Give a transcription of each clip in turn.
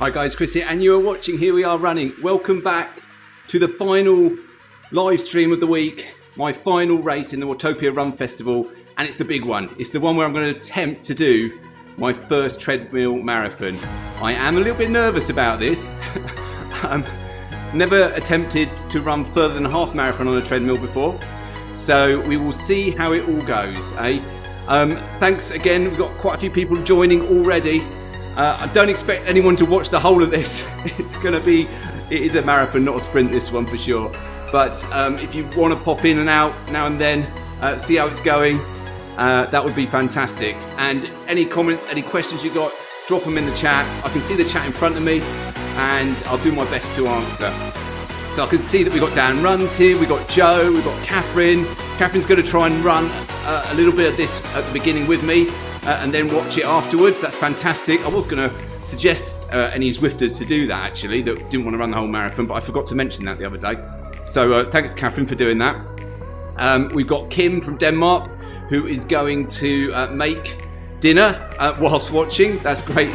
Hi guys, Chris here, and you are watching Here We Are Running. Welcome back to the final live stream of the week, my final race in the Watopia Run Festival, and it's the big one. It's the one where I'm going to attempt to do my first treadmill marathon. I am a little bit nervous about this. Never attempted to run further than a half marathon on a treadmill before, so we will see how it all goes. Thanks again, we've got quite a few people joining already. I don't expect anyone to watch the whole of this. It is a marathon, not a sprint, this one for sure. But if you want to pop in and out now and then, see how it's going, that would be fantastic. And any comments, any questions you got, drop them in the chat. I can see the chat in front of me, and I'll do my best to answer. So I can see that we've got Dan Runs here, we've got Joe, we've got Catherine. Catherine's going to try and run a little bit of this at the beginning with me. And then watch it afterwards. That's fantastic. I was going to suggest any Zwifters to do that actually, that didn't want to run the whole marathon, but I forgot to mention that the other day. So thanks Catherine for doing that. We've got Kim from Denmark who is going to make dinner whilst watching. That's great.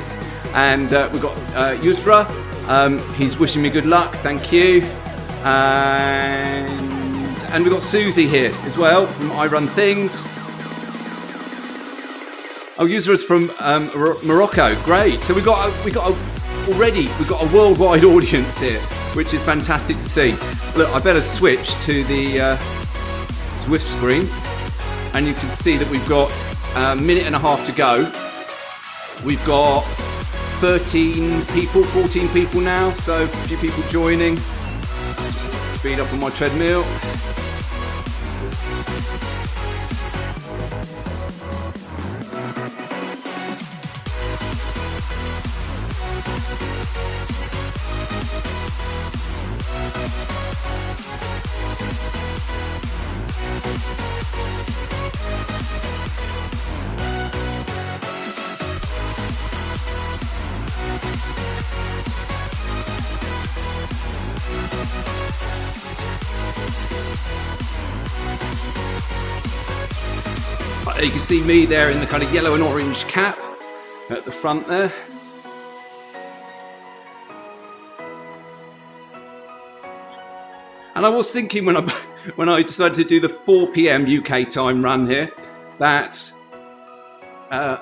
And we've got Yusra. He's wishing me good luck. Thank you. And we've got Susie here as well from I Run Things. Oh, Yusra's from Morocco. Great. So we've got a worldwide audience here, which is fantastic to see. Look, I better switch to the Zwift screen, and you can see that we've got a minute and a half to go. We've got 13 people, 14 people now, so a few people joining. Just speed up on my treadmill. You can see me there in the kind of yellow and orange cap at the front there. And I was thinking when I decided to do the 4 PM UK time run here, that I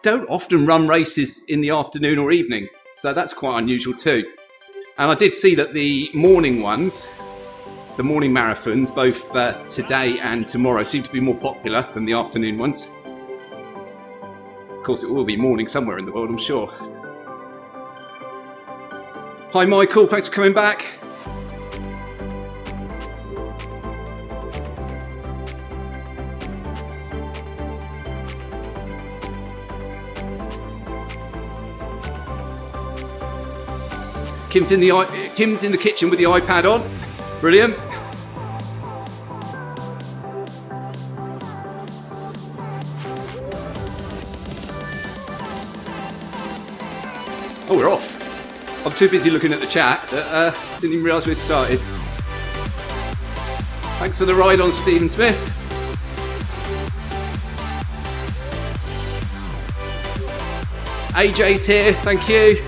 don't often run races in the afternoon or evening, so that's quite unusual too. And I did see that the morning ones, the morning marathons, both today and tomorrow, seem to be more popular than the afternoon ones. Of course, it will be morning somewhere in the world, I'm sure. Hi, Michael. Thanks for coming back. Kim's in the kitchen with the iPad on. Brilliant. Oh, we're off. I'm too busy looking at the chat that didn't even realise we'd started. Thanks for the ride on, Stephen Smith. AJ's here, thank you.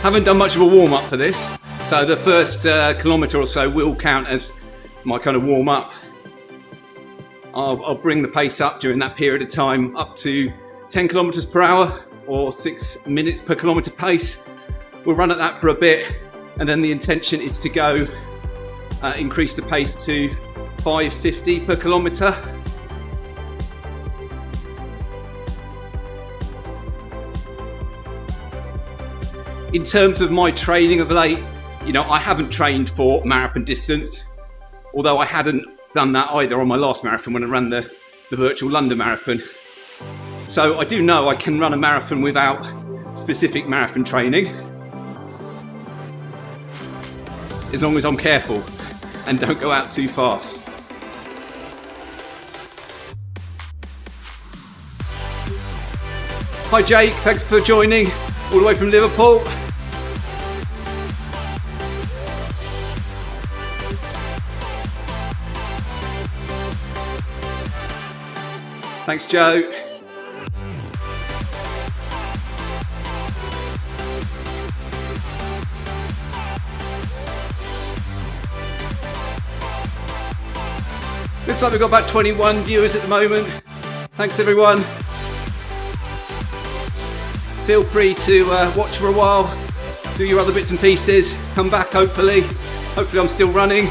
Haven't done much of a warm-up for this, so the first kilometre or so will count as my kind of warm-up. I'll bring the pace up during that period of time up to 10 kilometres per hour or 6 minutes per kilometre pace. We'll run at that for a bit, and then the intention is to go increase the pace to 5:50 per kilometre. In terms of my training of late, you know, I haven't trained for marathon distance, although I hadn't done that either on my last marathon when I ran the virtual London Marathon. So I do know I can run a marathon without specific marathon training, as long as I'm careful and don't go out too fast. Hi Jake, thanks for joining all the way from Liverpool. Thanks Joe. Looks like we've got about 21 viewers at the moment. Thanks everyone. Feel free to watch for a while, do your other bits and pieces, come back hopefully. Hopefully I'm still running.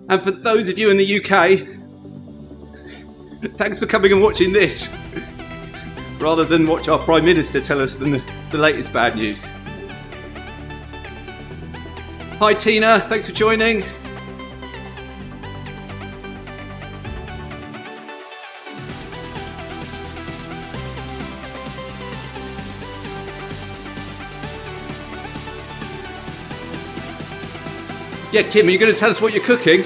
And for those of you in the UK, thanks for coming and watching this, rather than watch our Prime Minister tell us the latest bad news. Hi Tina, thanks for joining. Yeah, Kim, are you going to tell us what you're cooking?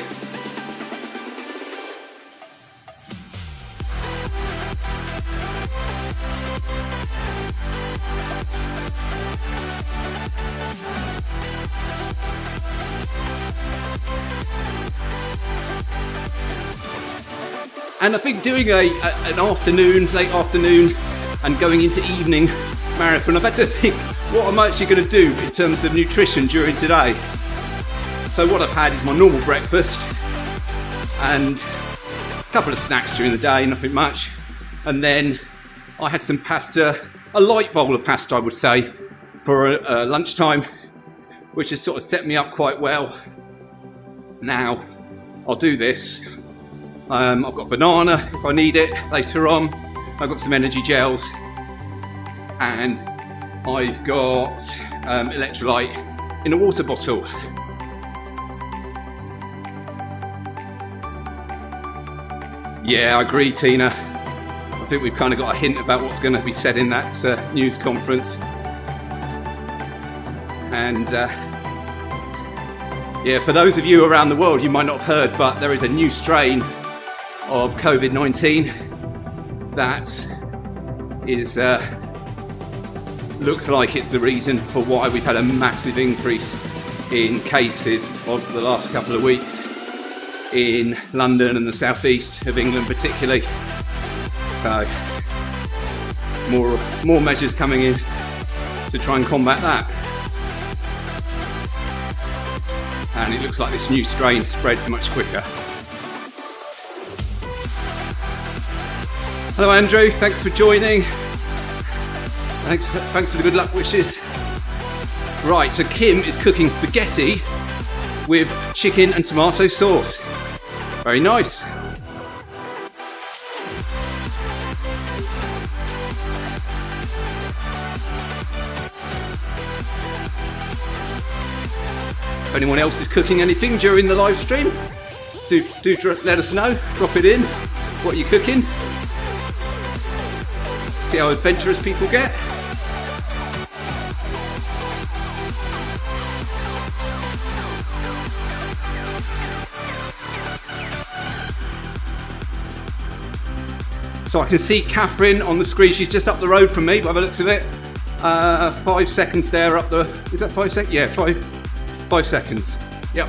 And I think doing an afternoon, late afternoon, and going into evening marathon, I've had to think what I'm actually going to do in terms of nutrition during today. So what I've had is my normal breakfast and a couple of snacks during the day, nothing much. And then I had some pasta, a light bowl of pasta I would say, for lunchtime, which has sort of set me up quite well. Now, I'll do this. I've got banana if I need it later on. I've got some energy gels. And I've got electrolyte in a water bottle. Yeah, I agree, Tina. I think we've kind of got a hint about what's going to be said in that news conference. And yeah, for those of you around the world, you might not have heard, but there is a new strain of COVID-19 that is looks like it's the reason for why we've had a massive increase in cases of the last couple of weeks in London and the southeast of England particularly. So more measures coming in to try and combat that. And it looks like this new strain spreads much quicker. Hello Andrew, thanks for joining. Thanks for the good luck wishes. Right, so Kim is cooking spaghetti with chicken and tomato sauce. Very nice. If anyone else is cooking anything during the live stream, do let us know. Drop it in. What are you cooking? See how adventurous people get. So I can see Catherine on the screen. She's just up the road from me by the looks of it. 5 seconds there up the... Is that 5 seconds? Yeah, 5 seconds. Yep.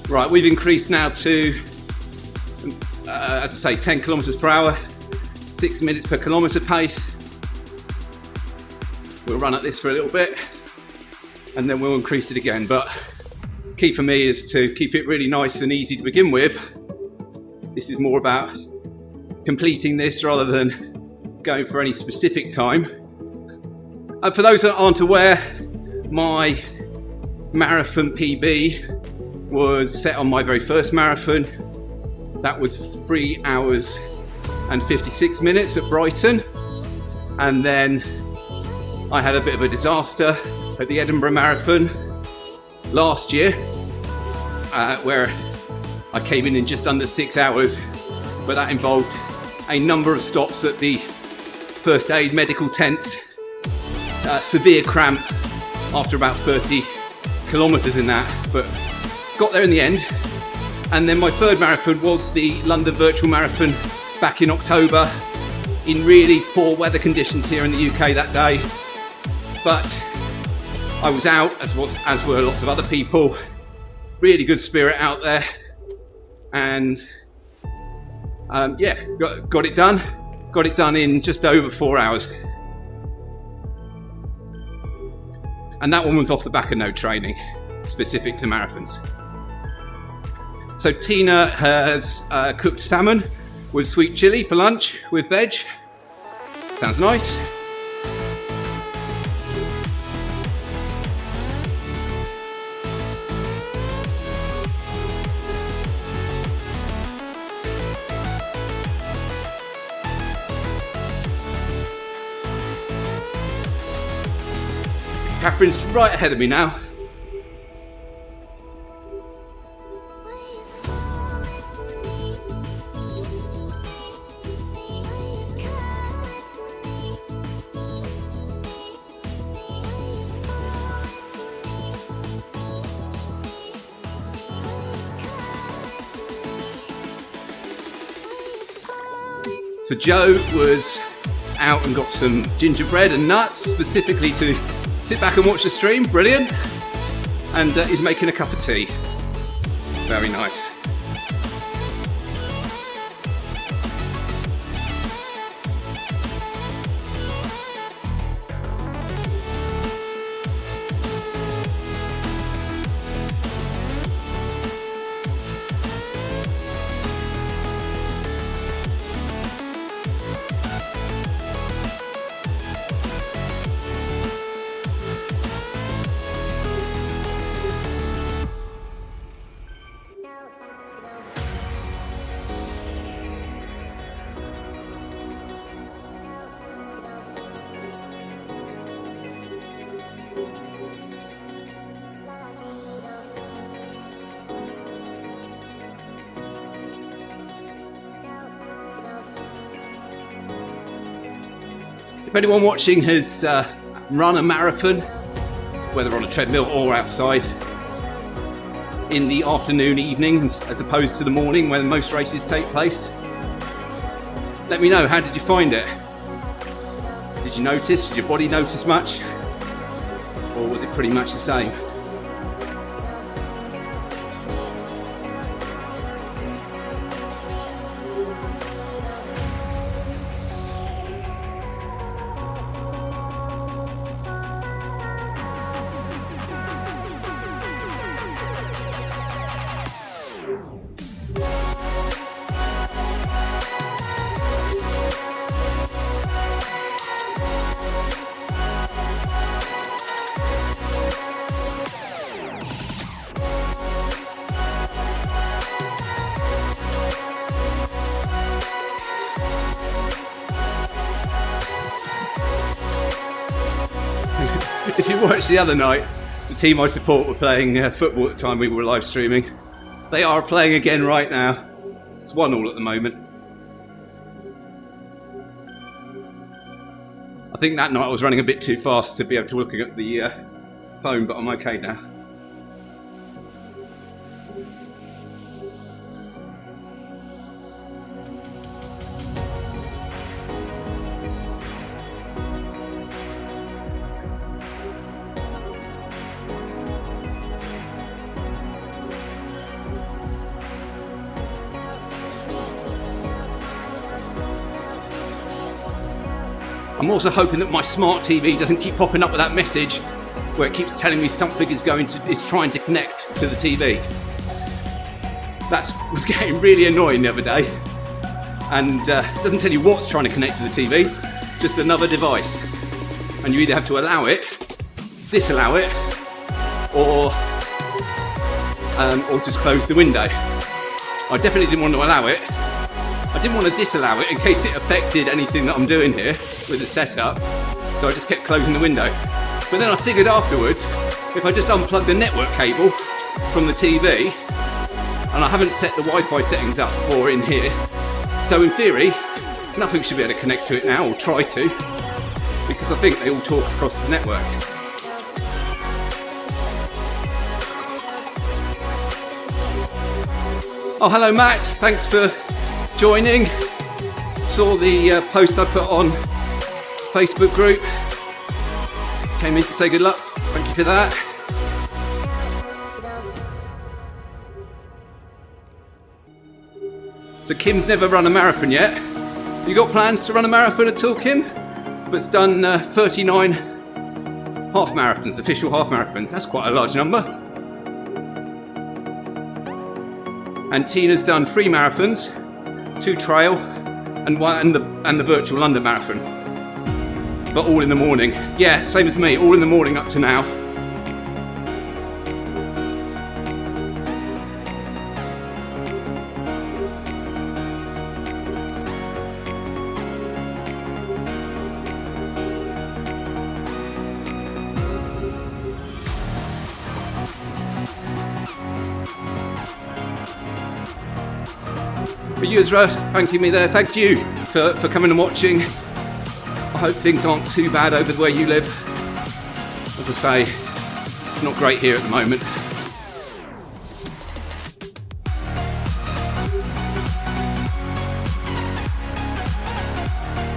Right, we've increased now to, as I say, 10 kilometres per hour, 6 minutes per kilometre pace. We'll run at this for a little bit and then we'll increase it again. But key for me is to keep it really nice and easy to begin with. This is more about completing this rather than going for any specific time. And for those that aren't aware, My marathon PB was set on my very first marathon. That was 3 hours and 56 minutes at Brighton. And then I had a bit of a disaster at the Edinburgh Marathon last year, where I came in just under 6 hours, but that involved a number of stops at the first aid medical tents, severe cramp after about 30 kilometres in that, but got there in the end. And then my third marathon was the London Virtual Marathon back in October in really poor weather conditions here in the UK that day. But I was out, as were lots of other people. Really good spirit out there. And yeah, got it done. Got it done in just over 4 hours. And that one was off the back of no training, specific to marathons. So Tina has cooked salmon with sweet chilli for lunch with veg. Sounds nice. Catherine's right ahead of me now. So Joe was out and got some gingerbread and nuts specifically to sit back and watch the stream. Brilliant. And he's making a cup of tea. Very nice. If anyone watching has run a marathon, whether on a treadmill or outside, in the afternoon, evenings, as opposed to the morning when most races take place, let me know, how did you find it? Did you notice? Did your body notice much? Or was it pretty much the same? If you watched the other night, the team I support were playing football at the time we were live streaming. They are playing again right now. It's 1-1 at the moment. I think that night I was running a bit too fast to be able to look at the phone, but I'm okay now. I'm also hoping that my smart TV doesn't keep popping up with that message where it keeps telling me something is trying to connect to the TV. That was getting really annoying the other day, and it doesn't tell you what's trying to connect to the TV, just another device, and you either have to allow it disallow it or just close the window. I definitely didn't want to allow it. I didn't want to disallow it in case it affected anything that I'm doing here with the setup, so I just kept closing the window. But then I figured afterwards, if I just unplug the network cable from the TV, and I haven't set the Wi-Fi settings up for in here, so in theory, nothing should be able to connect to it now, or try to, because I think they all talk across the network. Oh, hello Matt, thanks for joining. Saw the post I put on Facebook group. Came in to say good luck. Thank you for that. So Kim's never run a marathon yet. You got plans to run a marathon at all, Kim? But's done 39 half marathons, official half marathons. That's quite a large number. And Tina's done 3 marathons, 2 trail, and the virtual London marathon. But all in the morning. Yeah, same as me, all in the morning up to now. But you as well, thanking me there. Thank you for coming and watching. I hope things aren't too bad over where you live. As I say, it's not great here at the moment.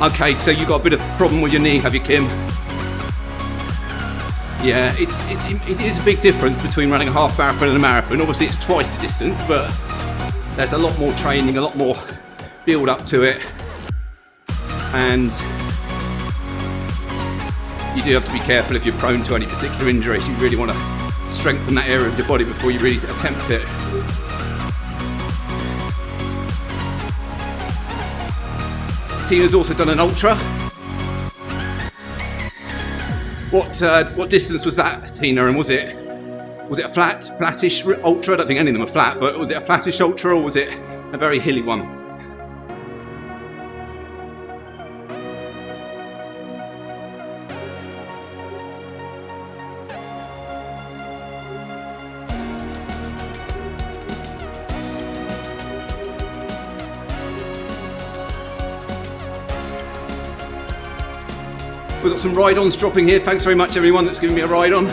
Okay, so you got a bit of a problem with your knee, have you, Kim? Yeah, it is a big difference between running a half marathon and a marathon. Obviously it's twice the distance, but there's a lot more training, a lot more build up to it, and you do have to be careful if you're prone to any particular injuries. You really want to strengthen that area of your body before you really attempt it. Tina's also done an ultra. What distance was that, Tina, and was it a flattish ultra? I don't think any of them are flat, but was it a flattish ultra or was it a very hilly one? We've got some ride-ons dropping here. Thanks very much everyone that's giving me a ride-on.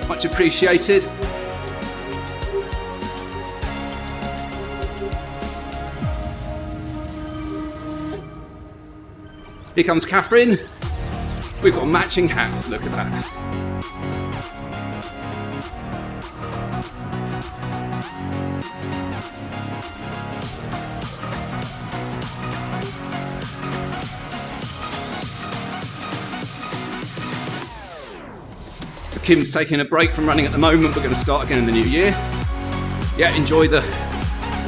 Much appreciated. Here comes Catherine. We've got matching hats, look at that. So Kim's taking a break from running at the moment. We're going to start again in the new year. Yeah, enjoy the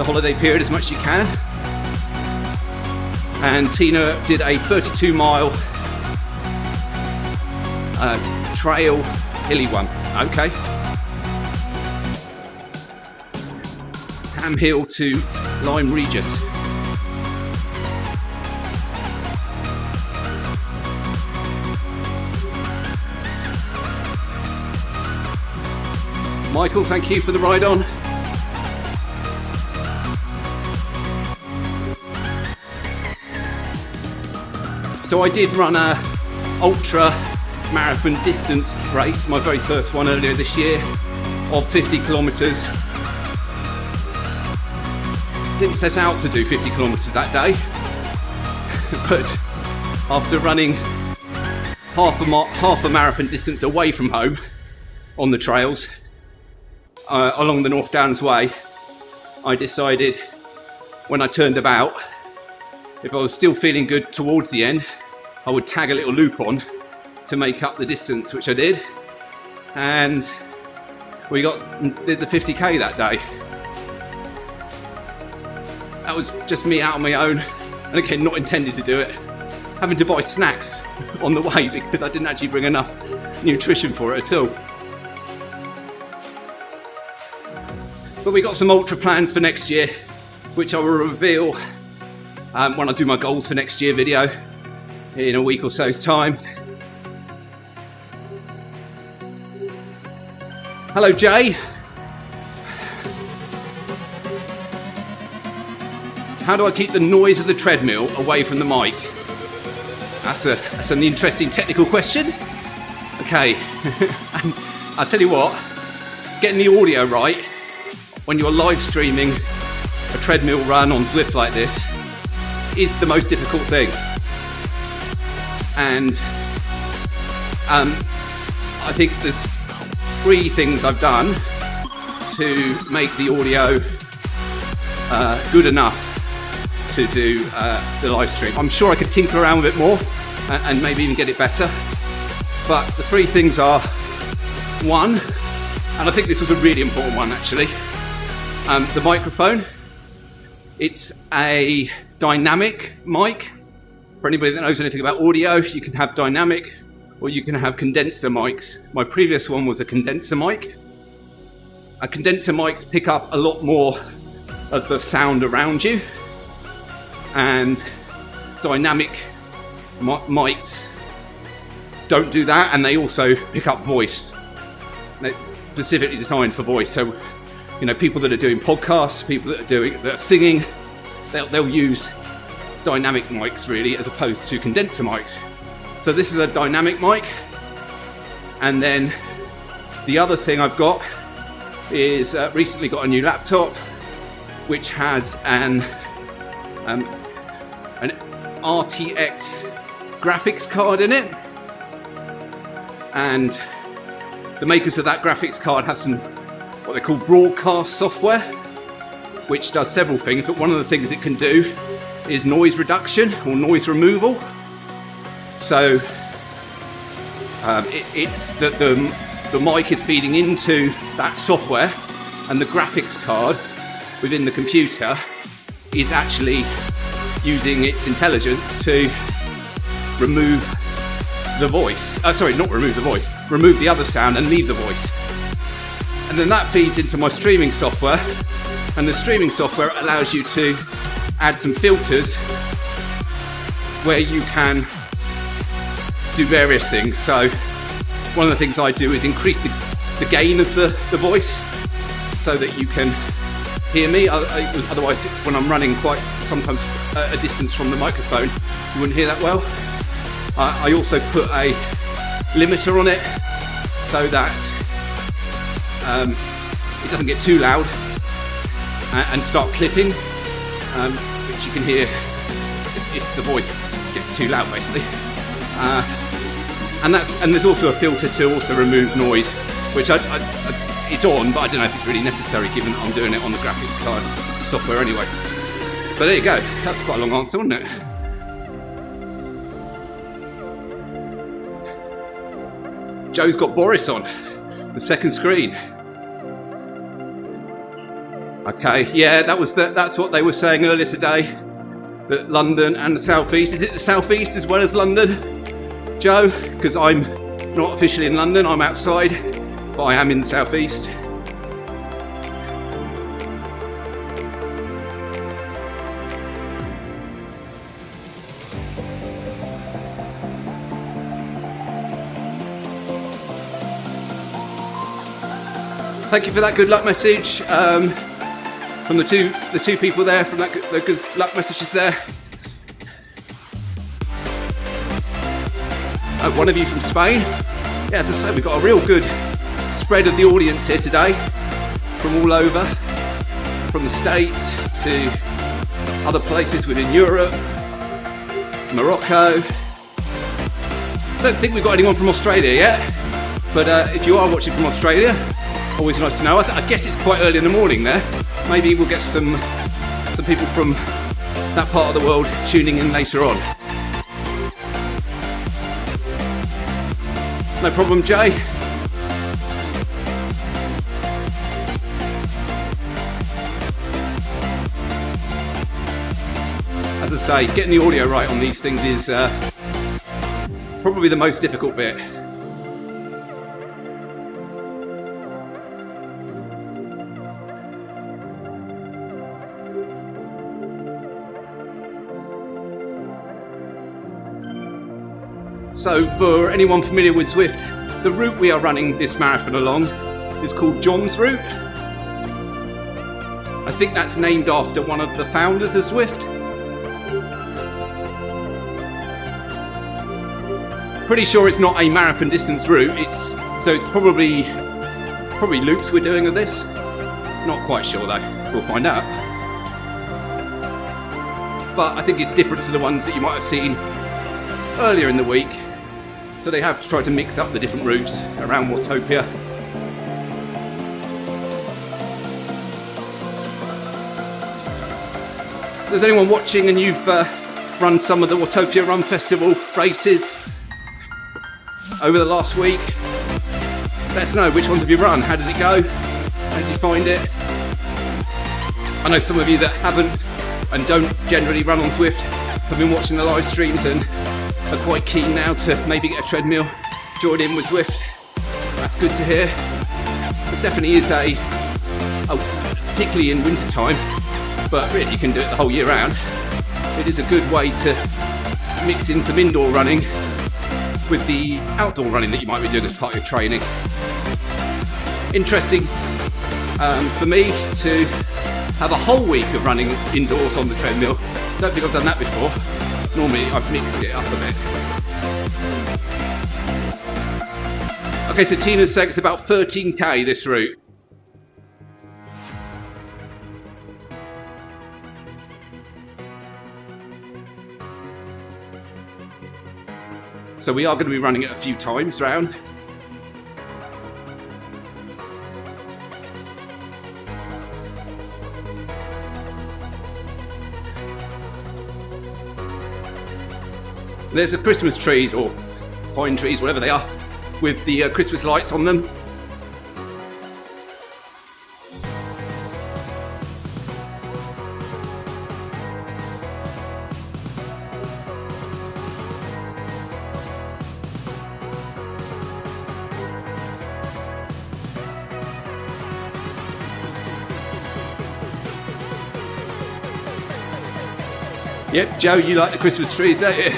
holiday period as much as you can. And Tina did a 32-mile trail hilly one. Okay. Ham Hill to Lyme Regis. Michael, thank you for the ride on. So I did run a ultra marathon distance race, my very first one earlier this year, of 50 kilometres. Didn't set out to do 50 kilometres that day, but after running half a marathon distance away from home on the trails, along the North Downs Way, I decided when I turned about, if I was still feeling good towards the end, I would tag a little loop on to make up the distance, which I did. And we did the 50k that day. That was just me out on my own, and again, not intended to do it. having to buy snacks on the way because I didn't actually bring enough nutrition for it at all. But we got some ultra plans for next year, which I will reveal when I do my goals for next year video in a week or so's time. Hello, Jay. How do I keep the noise of the treadmill away from the mic? That's an interesting technical question. Okay, and I'll tell you what, getting the audio right when you're live streaming a treadmill run on Zwift like this is the most difficult thing. And I think there's 3 things I've done to make the audio good enough to do the live stream. I'm sure I could tinker around with it more and maybe even get it better. But the 3 things are, 1, and I think this was a really important one actually, the microphone. It's a dynamic mic. For anybody that knows anything about audio, you can have dynamic or you can have condenser mics. My previous one was a condenser mic. Condenser mics pick up a lot more of the sound around you, and dynamic mics don't do that, and they also pick up voice. They're specifically designed for voice. So, you know, people that are doing podcasts, people that are singing, they'll use dynamic mics really, as opposed to condenser mics. So this is a dynamic mic. And then the other thing I've got is recently got a new laptop which has an RTX graphics card in it, and the makers of that graphics card have some what they call broadcast software, which does several things, but one of the things it can do is noise reduction or noise removal. So it's that the mic is feeding into that software, and the graphics card within the computer is actually using its intelligence to remove the voice. Not remove the voice, remove the other sound and leave the voice. And then that feeds into my streaming software, and the streaming software allows you to add some filters where you can do various things. So one of the things I do is increase the gain of the voice so that you can hear me. Otherwise, when I'm running quite sometimes a distance from the microphone, you wouldn't hear that well. I also put a limiter on it so that it doesn't get too loud and start clipping, which you can hear if the voice gets too loud, basically. And there's also a filter to also remove noise, which it's on, but I don't know if it's really necessary given that I'm doing it on the graphics card software anyway. But there you go. That's quite a long answer, wasn't it? Joe's got Boris on the second screen. Okay, yeah, that's what they were saying earlier today. That London and the southeast. Is it the southeast as well as London, Joe? Because I'm not officially in London. I'm outside, but I am in the southeast. Thank you for that good luck message from the two people there, from the good luck messages there. One of you from Spain. Yeah, as I said, we've got a real good spread of the audience here today, from all over, from the States to other places within Europe, Morocco. I don't think we've got anyone from Australia yet, but if you are watching from Australia, always nice to know. I guess it's quite early in the morning there. Maybe we'll get some people from that part of the world tuning in later on. No problem, Jay. As I say, getting the audio right on these things is probably the most difficult bit. So for anyone familiar with Zwift, the route we are running this marathon along is called John's Route. I think that's named after one of the founders of Zwift. Pretty sure it's not a marathon distance route, it's probably loops we're doing of this. Not quite sure though, we'll find out. But I think it's different to the ones that you might have seen earlier in the week. So they have tried to mix up the different routes around Watopia. If there's anyone watching and you've run some of the Watopia Run Festival races over the last week, let us know which ones have you run, how did it go, how did you find it? I know some of you that haven't and don't generally run on Zwift have been watching the live streams and are quite keen now to maybe get a treadmill, join in with Zwift. That's good to hear. It definitely is particularly in winter time, but really you can do it the whole year round. It is a good way to mix in some indoor running with the outdoor running that you might be doing as part of your training. Interesting for me to have a whole week of running indoors on the treadmill. Don't think I've done that before. Normally I've mixed it up a bit. Okay, so Tina's saying it's about 13k this route. So we are going to be running it a few times round. There's the Christmas trees, or pine trees, whatever they are, with the Christmas lights on them. Yep, Joe, you like the Christmas trees, don't you?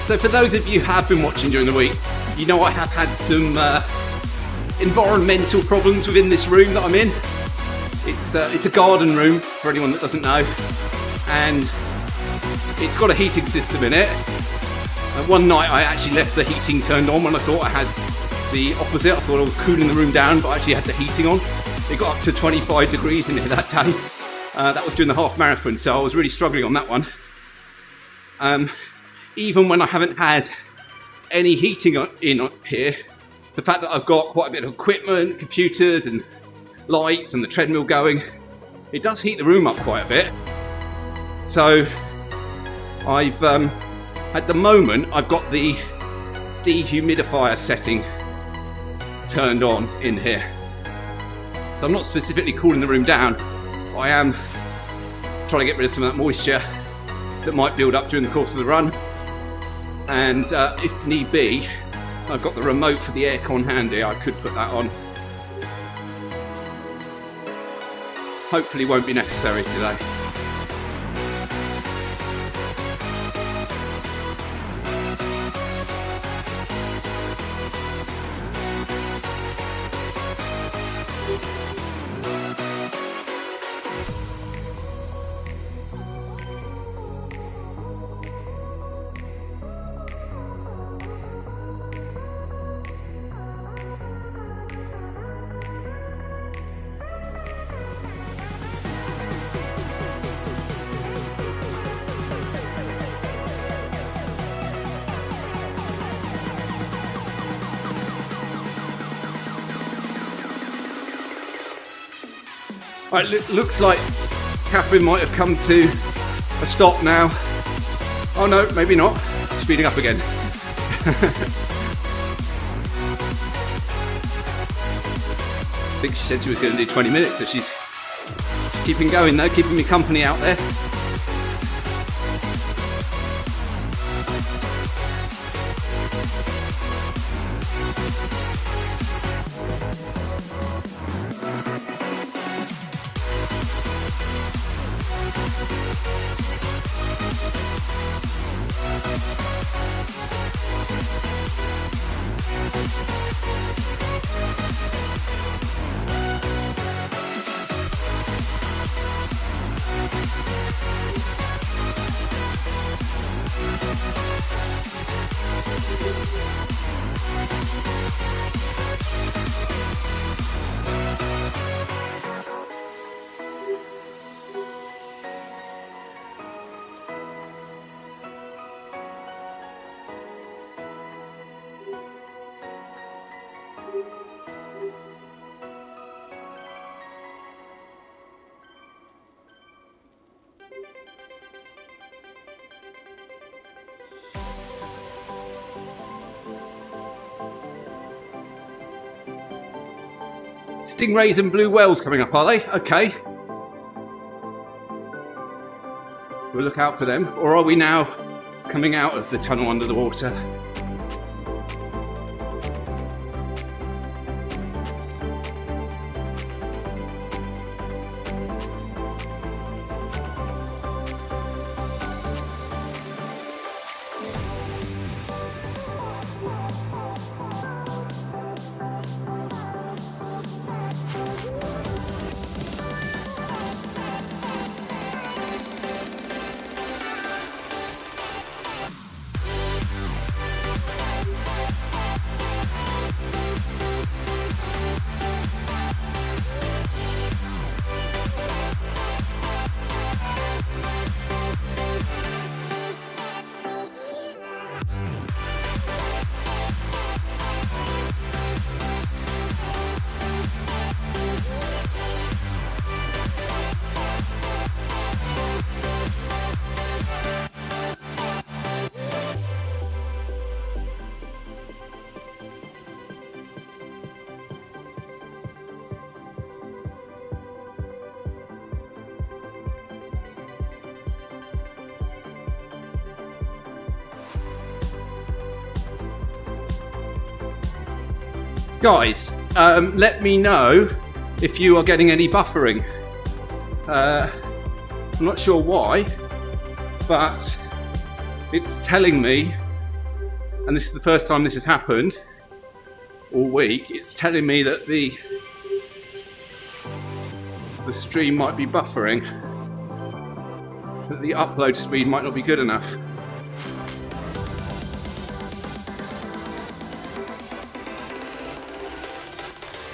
So for those of you who have been watching during the week, you know I have had some environmental problems within this room that I'm in. It's a garden room, for anyone that doesn't know, and it's got a heating system in it. One night I actually left the heating turned on when I thought I had the opposite. I thought I was cooling the room down, but I actually had the heating on. It got up to 25 degrees in here that day. That was during the half marathon, so I was really struggling on that one. Even when I haven't had any heating in here, the fact that I've got quite a bit of equipment, computers and lights and the treadmill going, it does heat the room up quite a bit. So I've at the moment I've got the dehumidifier setting turned on in here. So I'm not specifically cooling the room down, but I am trying to get rid of some of that moisture that might build up during the course of the run. And if need be, I've got the remote for the aircon handy. I could put that on. Hopefully won't be necessary today. Right, looks like Catherine might have come to a stop now. Oh no, maybe not. Speeding up again. I think she said she was going to do 20 minutes, so she's keeping going though, keeping me company out there. Stingrays and blue whales coming up, are they? Okay. We'll look out for them. Or are we now coming out of the tunnel under the water? Guys, let me know if you are getting any buffering. I'm not sure why, but it's telling me, and this is the first time this has happened all week, it's telling me that the stream might be buffering, that the upload speed might not be good enough.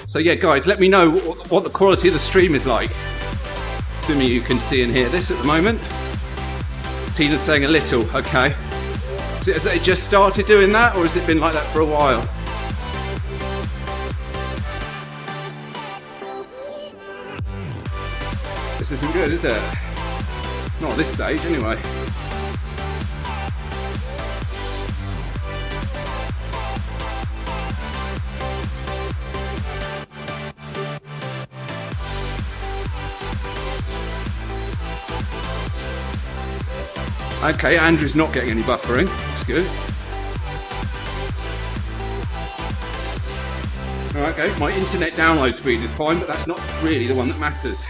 So yeah, guys, let me know what the quality of the stream is like. Assuming you can see and hear this at the moment. Tina's saying a little, okay. So has it just started doing that, or has it been like that for a while? This isn't good, is it? Not at this stage, anyway. Okay, Andrew's not getting any buffering. That's good. Alright, okay, my internet download speed is fine, but that's not really the one that matters.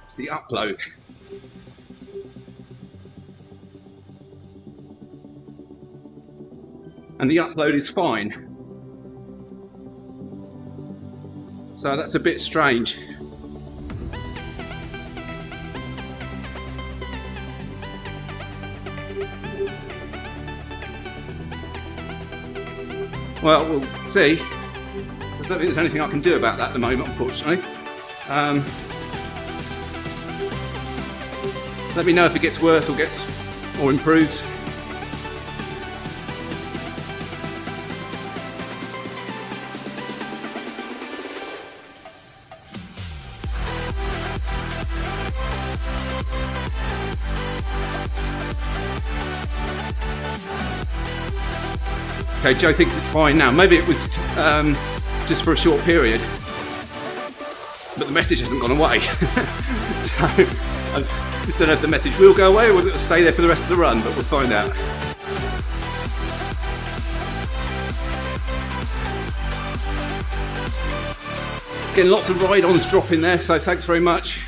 It's the upload. And the upload is fine. So that's a bit strange. Well, we'll see. I don't think there's anything I can do about that at the moment, unfortunately. Let me know if it gets worse or improves. Okay, Joe thinks it's fine now. Maybe it was just for a short period, but the message hasn't gone away. So I don't know if the message will go away or whether it'll stay there for the rest of the run, but we'll find out. Getting lots of ride-ons dropping there, so thanks very much.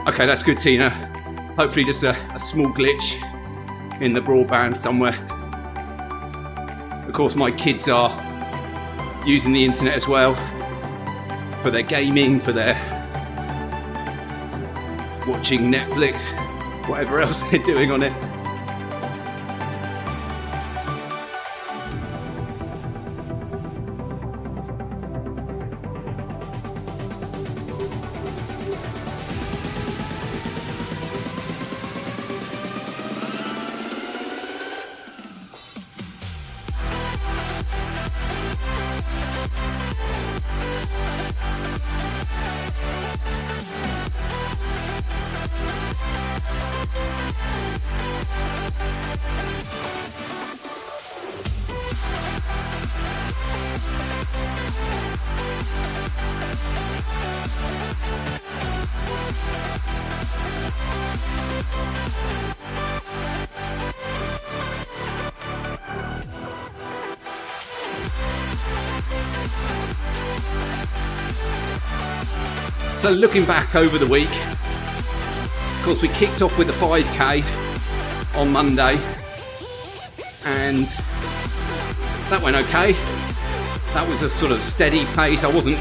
Okay, that's good, Tina. Hopefully just a small glitch in the broadband somewhere. Of course, my kids are using the internet as well for their gaming, for their watching Netflix, whatever else they're doing on it. So looking back over the week, of course we kicked off with the 5k on Monday and that went okay. That was a sort of steady pace. I wasn't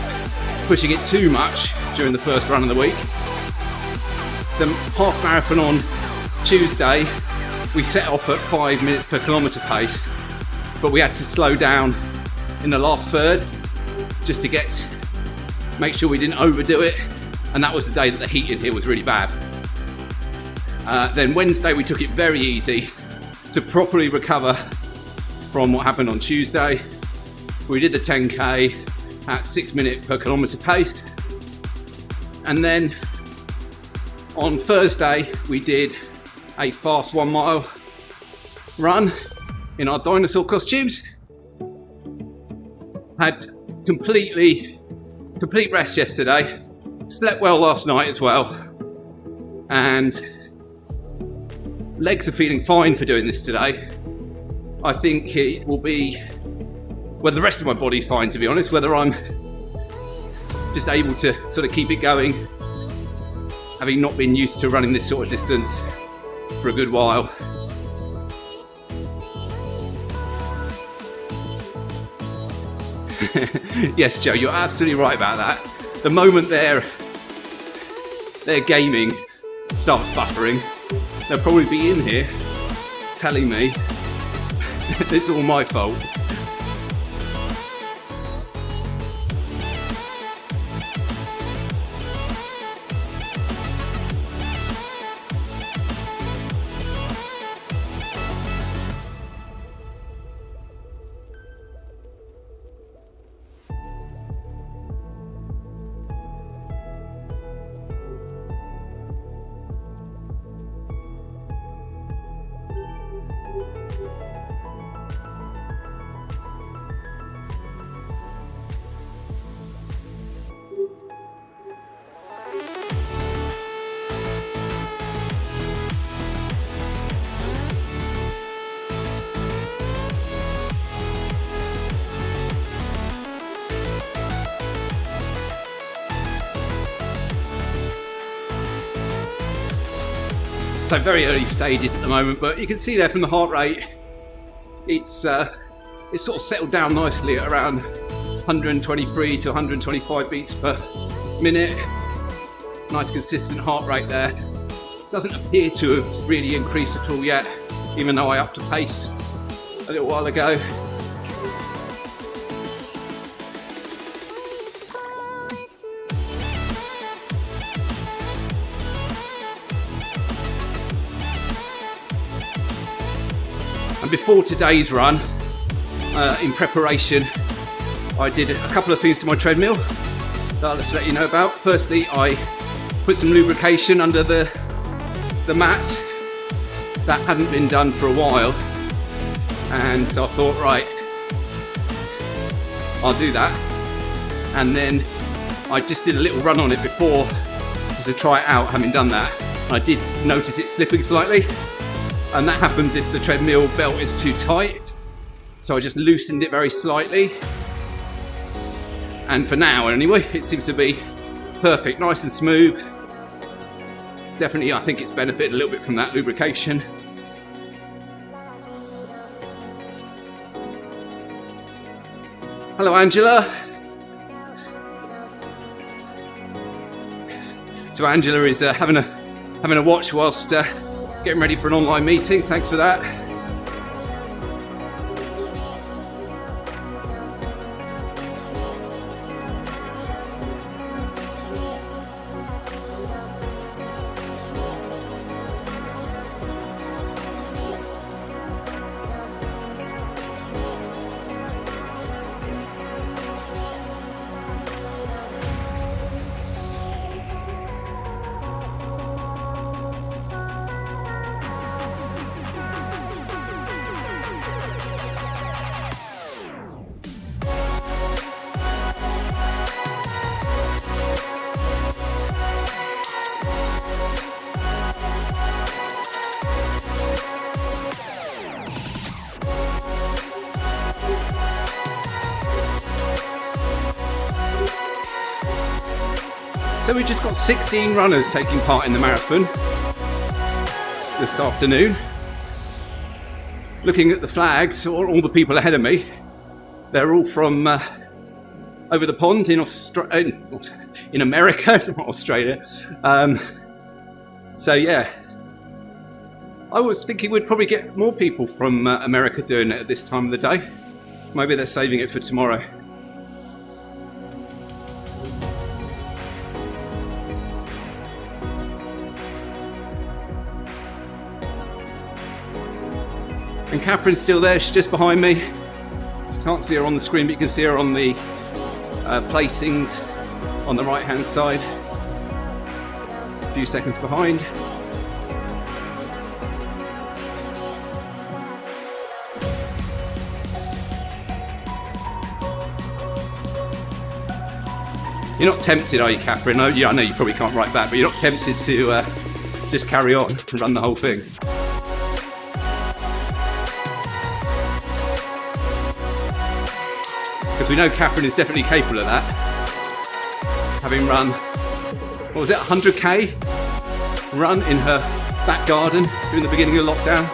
pushing it too much during the first run of the week. The half marathon on Tuesday, we set off at 5 minutes per kilometre pace, but we had to slow down in the last third just to make sure we didn't overdo it, and that was the day that the heat in here was really bad. Then Wednesday we took it very easy to properly recover from what happened on Tuesday. We did the 10k at 6 minutes per kilometre pace, and then on Thursday we did a fast 1 mile run in our dinosaur costumes. Had complete rest yesterday, slept well last night as well, and legs are feeling fine for doing this today. I think it will be, well, the rest of my body's fine, to be honest, whether I'm just able to sort of keep it going, having not been used to running this sort of distance for a good while. Yes, Joe, you're absolutely right about that. The moment their gaming starts buffering, they'll probably be in here telling me it's all my fault. So very early stages at the moment, but you can see there from the heart rate, it's sort of settled down nicely at around 123 to 125 beats per minute. Nice consistent heart rate there. Doesn't appear to have really increased at all yet, even though I upped the pace a little while ago. And before today's run, in preparation, I did a couple of things to my treadmill that I'll just let you know about. Firstly, I put some lubrication under the mat. That hadn't been done for a while, and so I thought, right, I'll do that. And then I just did a little run on it before, just to try it out, having done that. I did notice it slipping slightly, and that happens if the treadmill belt is too tight. So I just loosened it very slightly. And for now, anyway, it seems to be perfect, nice and smooth. Definitely, I think it's benefited a little bit from that lubrication. Hello, Angela. So Angela is having a watch whilst getting ready for an online meeting. Thanks for that. So we've just got 16 runners taking part in the marathon this afternoon. Looking at the flags, all the people ahead of me, they're all from over the pond in America, not Australia. So yeah, I was thinking we'd probably get more people from America doing it at this time of the day. Maybe they're saving it for tomorrow. And Catherine's still there, she's just behind me. You can't see her on the screen, but you can see her on the placings on the right hand side. A few seconds behind. You're not tempted, are you, Catherine? I know you probably can't write back, but you're not tempted to just carry on and run the whole thing. Because we know Catherine is definitely capable of that. Having run, what was it, 100k run in her back garden during the beginning of lockdown.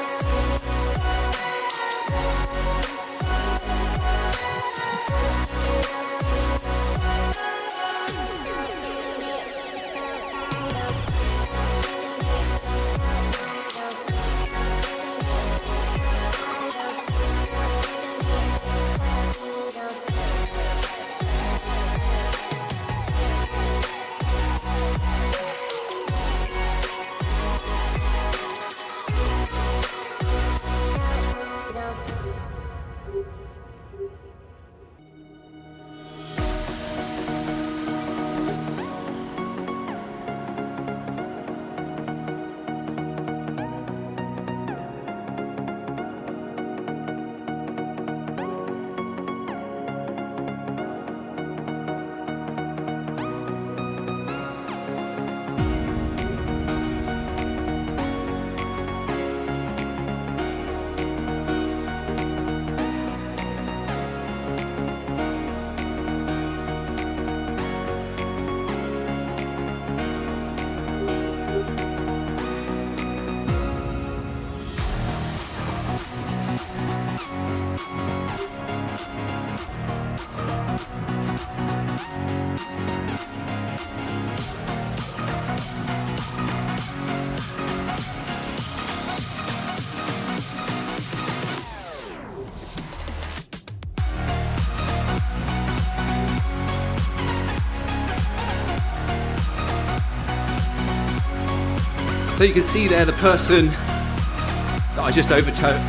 So you can see there the person that I just overtook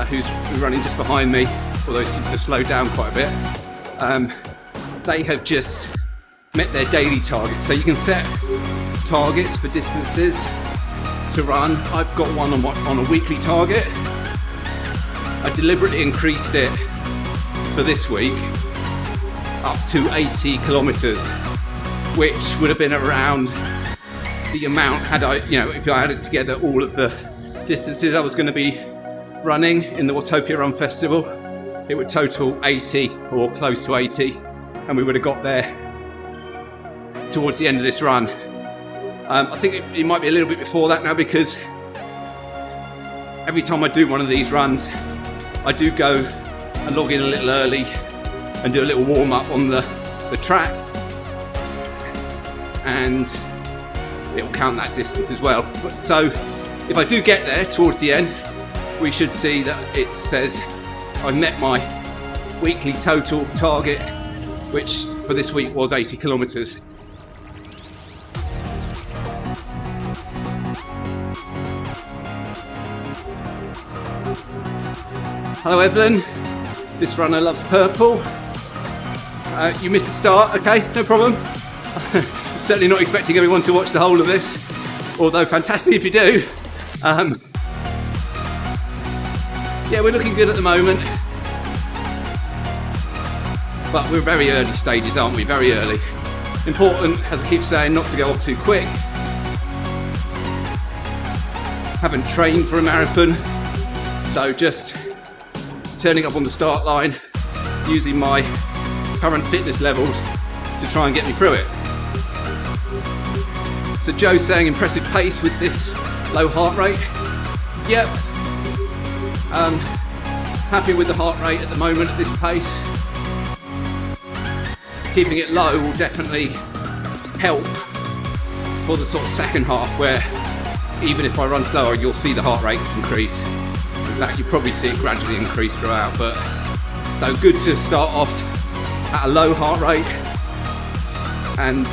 who's running just behind me, although he seems to slow down quite a bit. They have just met their daily targets. So you can set targets for distances to run. I've got one on a weekly target. I deliberately increased it for this week up to 80 kilometers, which would have been around the amount had I, if I added together all of the distances I was going to be running in the Watopia Run Festival. It would total 80 or close to 80, and we would have got there towards the end of this run. I think it might be a little bit before that now, because every time I do one of these runs, I do go and log in a little early and do a little warm up on the track, and it'll count that distance as well. So if I do get there towards the end, we should see that it says I met my weekly total target, which for this week was 80 kilometers. Hello Evelyn, this runner loves purple. You missed the start, okay, no problem. Certainly not expecting everyone to watch the whole of this, although fantastic if you do. Yeah, we're looking good at the moment, but we're very early stages, aren't we? Very early. Important, as I keep saying, not to go off too quick. Haven't trained for a marathon, so just turning up on the start line, using my current fitness levels to try and get me through it. So Joe's saying impressive pace with this low heart rate. Yep. Happy with the heart rate at the moment at this pace. Keeping it low will definitely help for the sort of second half, where even if I run slower, you'll see the heart rate increase. In fact, you probably see it gradually increase throughout, but so good to start off at a low heart rate and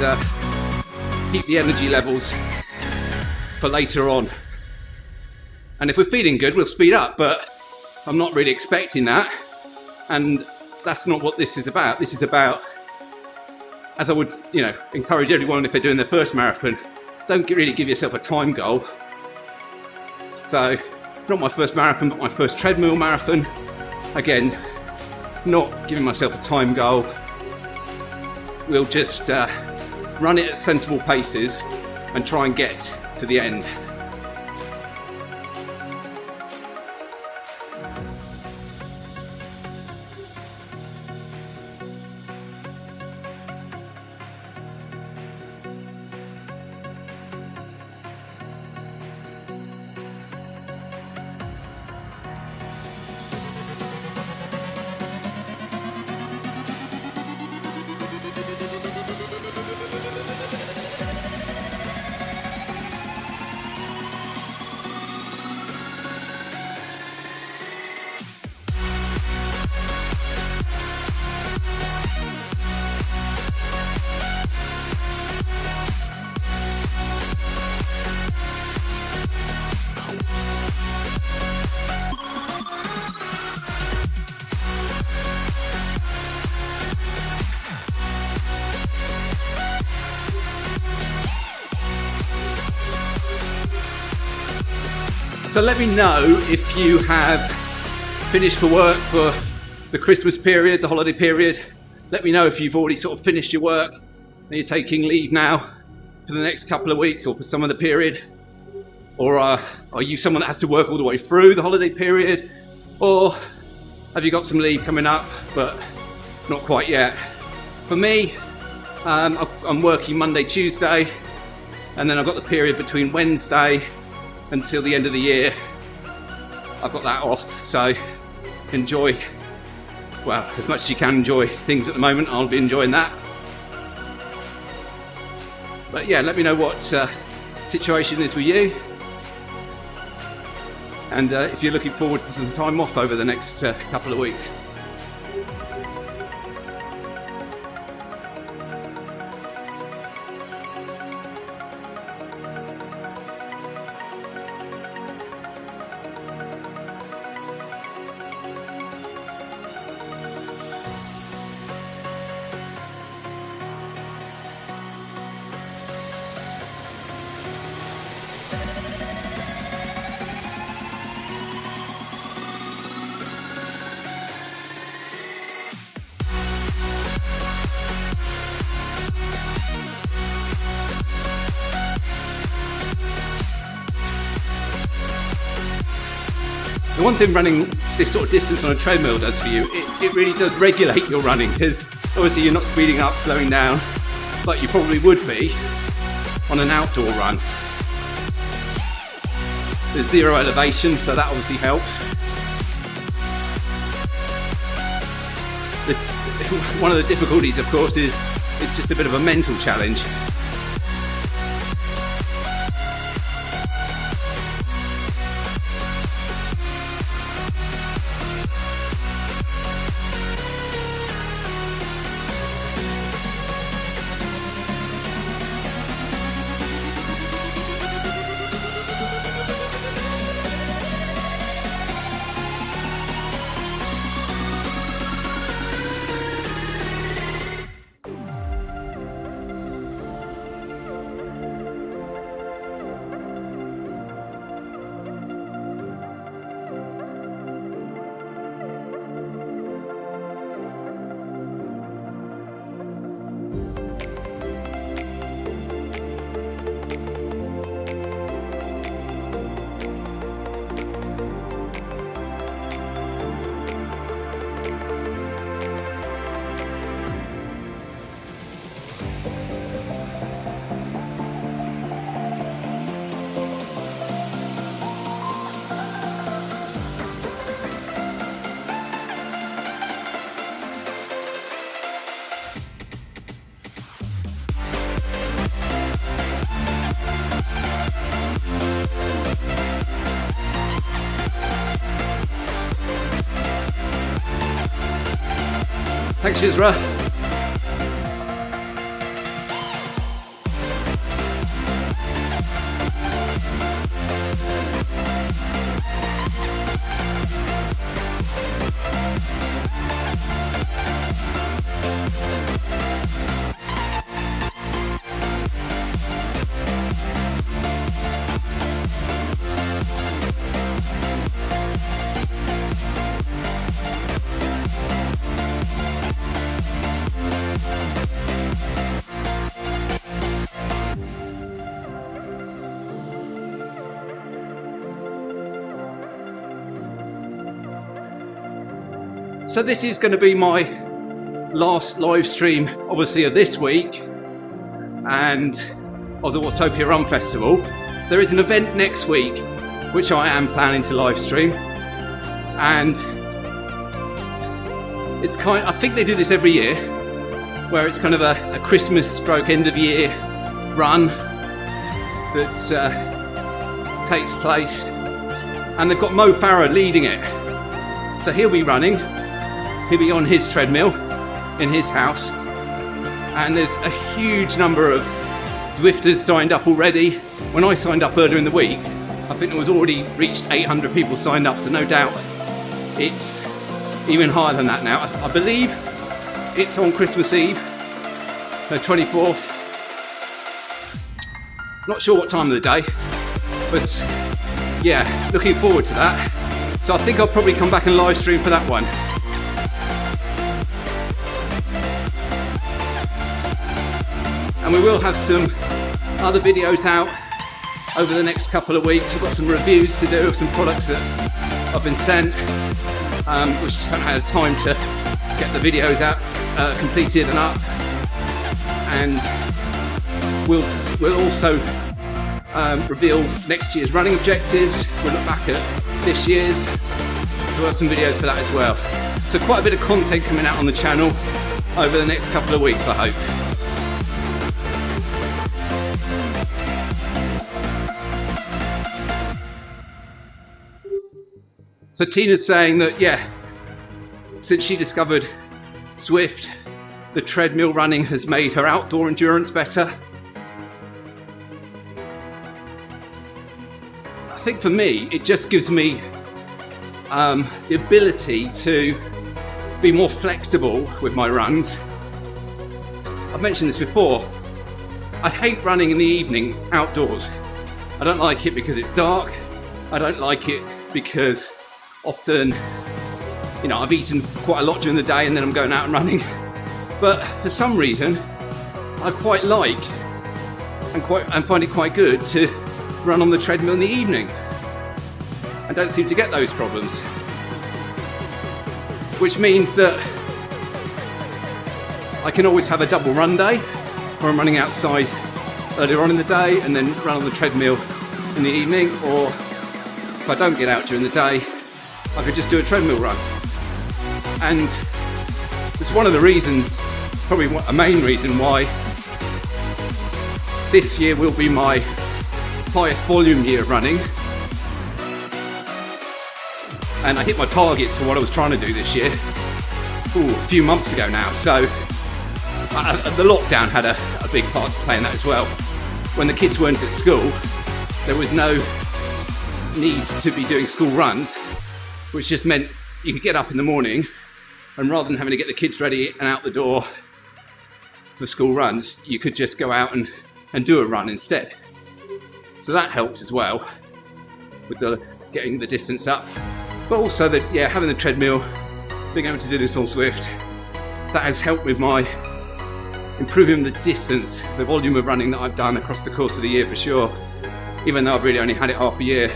keep the energy levels for later on. And if we're feeling good, we'll speed up, but I'm not really expecting that, and that's not what this is about. This is about, as I would, encourage everyone if they're doing their first marathon, don't really give yourself a time goal. So, not my first marathon, but my first treadmill marathon. Again, not giving myself a time goal. We'll just run it at sensible paces and try and get to the end. So let me know if you have finished for work for the Christmas period, the holiday period. Let me know if you've already sort of finished your work and you're taking leave now for the next couple of weeks or for some of the period. Or are you someone that has to work all the way through the holiday period? Or have you got some leave coming up, but not quite yet? For me, I'm working Monday, Tuesday, and then I've got the period between Wednesday until the end of the year. I've got that off, so enjoy, well, as much as you can enjoy things at the moment. I'll be enjoying that. But yeah, let me know what situation is with you, and if you're looking forward to some time off over the next couple of weeks. The one thing running this sort of distance on a treadmill does for you, it really does regulate your running, because obviously you're not speeding up, slowing down, but you probably would be on an outdoor run. There's zero elevation, so that obviously helps. One of the difficulties, of course, is it's just a bit of a mental challenge. Thanks, Shizra. So this is going to be my last live stream, obviously, of this week and of the Watopia Run Festival. There is an event next week which I am planning to live stream, and it's I think they do this every year, where it's kind of a Christmas stroke end of year run that takes place, and they've got Mo Farah leading it. So he'll be running. He'll be on his treadmill in his house, and there's a huge number of Zwifters signed up already. When I signed up earlier in the week, I think it was already reached 800 people signed up, so no doubt it's even higher than that now. I believe it's on Christmas Eve, the 24th. Not sure what time of the day, but yeah, looking forward to that. So I think I'll probably come back and live stream for that one. And we will have some other videos out over the next couple of weeks. I've got some reviews to do of some products that I've been sent, which just haven't had time to get the videos out completed and up. And we'll also reveal next year's running objectives. We'll look back at this year's, so we'll have some videos for that as well. So quite a bit of content coming out on the channel over the next couple of weeks, I hope. So Tina's saying that, yeah, since she discovered Zwift, the treadmill running has made her outdoor endurance better. I think for me, it just gives me the ability to be more flexible with my runs. I've mentioned this before. I hate running in the evening outdoors. I don't like it because it's dark. I don't like it because often, you know, I've eaten quite a lot during the day and then I'm going out and running. But for some reason, I quite like and find it quite good to run on the treadmill in the evening. I don't seem to get those problems. Which means that I can always have a double run day, where I'm running outside earlier on in the day and then run on the treadmill in the evening, or if I don't get out during the day, I could just do a treadmill run. And it's one of the reasons, probably a main reason why this year will be my highest volume year of running. And I hit my targets for what I was trying to do this year a few months ago now. So the lockdown had a big part to play in that as well. When the kids weren't at school, there was no need to be doing school runs, which just meant you could get up in the morning and rather than having to get the kids ready and out the door for school runs, you could just go out and do a run instead. So that helped as well with getting the distance up. But also having the treadmill, being able to do this on Zwift, that has helped with my improving the distance, the volume of running that I've done across the course of the year for sure, even though I've really only had it half a year.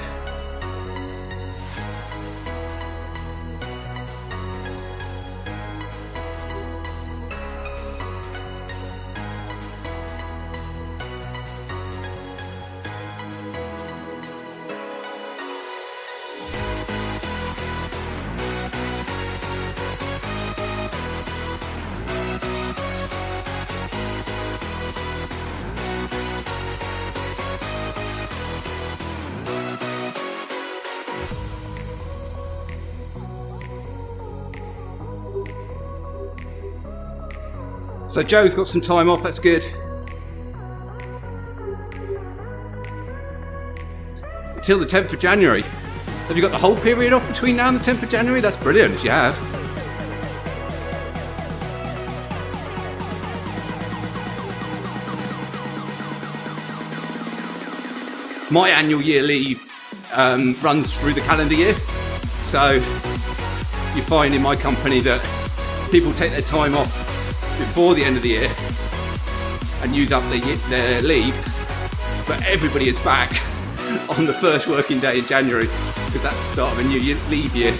So Joe's got some time off, that's good. Until the 10th of January. Have you got the whole period off between now and the 10th of January? That's brilliant if you have. My annual year leave runs through the calendar year. So you find in my company that people take their time off before the end of the year and use up their leave, but everybody is back on the first working day in January because that's the start of a new leave year.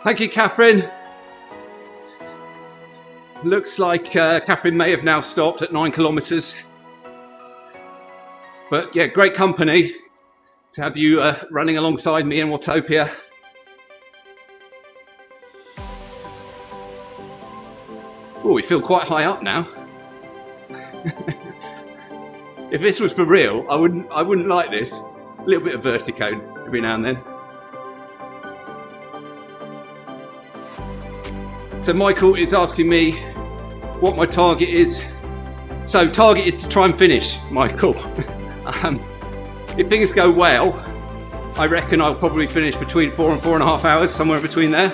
Thank you, Catherine. Looks like Catherine may have now stopped at 9 kilometres. But yeah, great company to have you running alongside me in Watopia. Oh, we feel quite high up now. If this was for real, I wouldn't like this. A little bit of vertigo every now and then. So Michael is asking me what my target is. So target is to try and finish, Michael. If things go well, I reckon I'll probably finish between 4 and 4.5 hours, somewhere between there.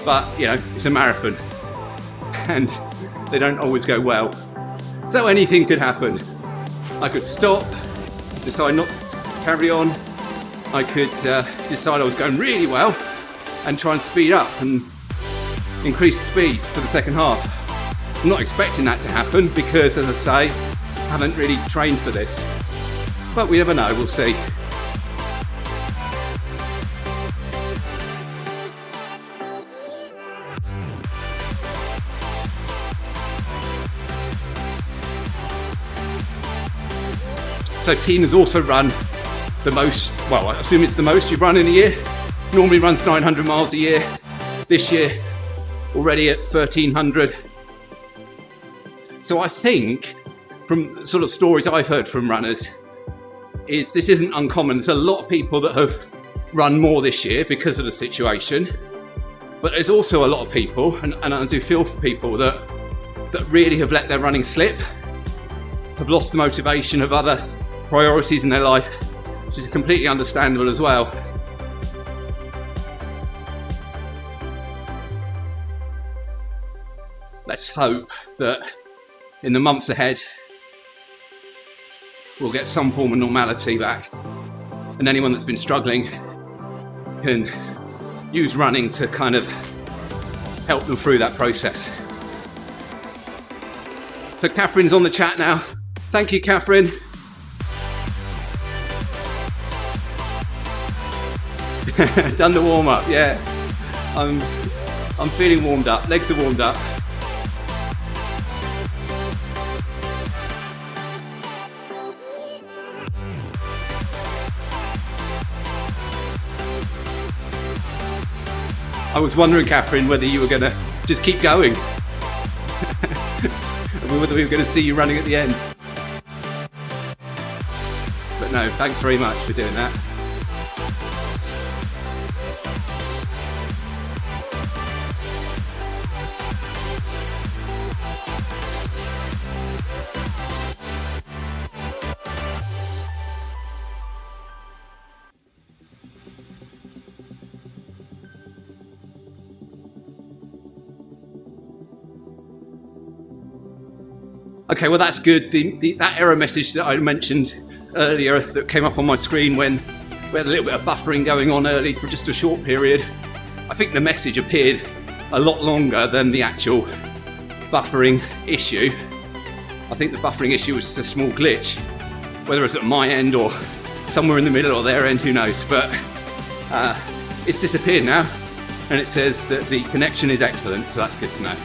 But, you know, it's a marathon and they don't always go well. So anything could happen. I could stop, decide not to carry on. I could decide I was going really well and try and speed up and increase speed for the second half. I'm not expecting that to happen because, as I say, I haven't really trained for this. But we never know, we'll see. So Tina's also run the most, well, I assume it's the most you've run in a year. Normally runs 900 miles a year. This year, already at 1,300. So I think, from sort of stories I've heard from runners, is this isn't uncommon. There's a lot of people that have run more this year because of the situation, but there's also a lot of people, and I do feel for people that really have let their running slip, have lost the motivation of other priorities in their life, which is completely understandable as well. Let's hope that in the months ahead we'll get some form of normality back, and anyone that's been struggling can use running to kind of help them through that process. So Catherine's on the chat now. Thank you, Catherine. Done the warm up, yeah. I'm feeling warmed up. Legs are warmed up. I was wondering, Catherine, whether you were going to just keep going. Whether we were going to see you running at the end. But no, thanks very much for doing that. Okay, well that's good. That error message that I mentioned earlier that came up on my screen when we had a little bit of buffering going on early for just a short period, I think the message appeared a lot longer than the actual buffering issue. I think the buffering issue was just a small glitch, whether it's at my end or somewhere in the middle or their end, who knows, but it's disappeared now, and it says that the connection is excellent, so that's good to know.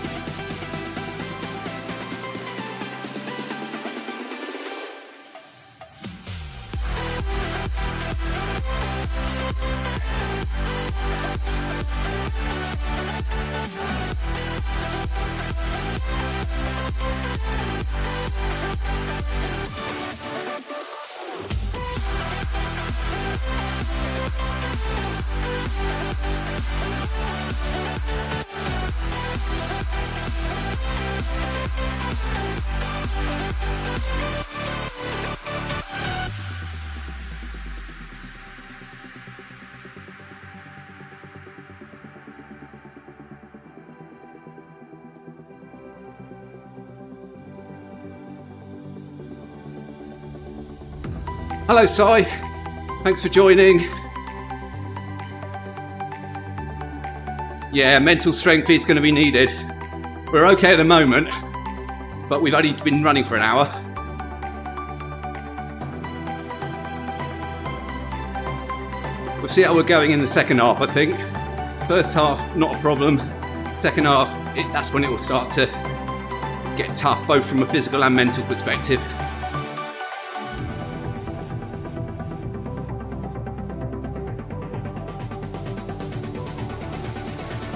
Hello, Si. Thanks for joining. Yeah, mental strength is going to be needed. We're okay at the moment, but we've only been running for an hour. We'll see how we're going in the second half, I think. First half, not a problem. Second half, that's when it will start to get tough, both from a physical and mental perspective.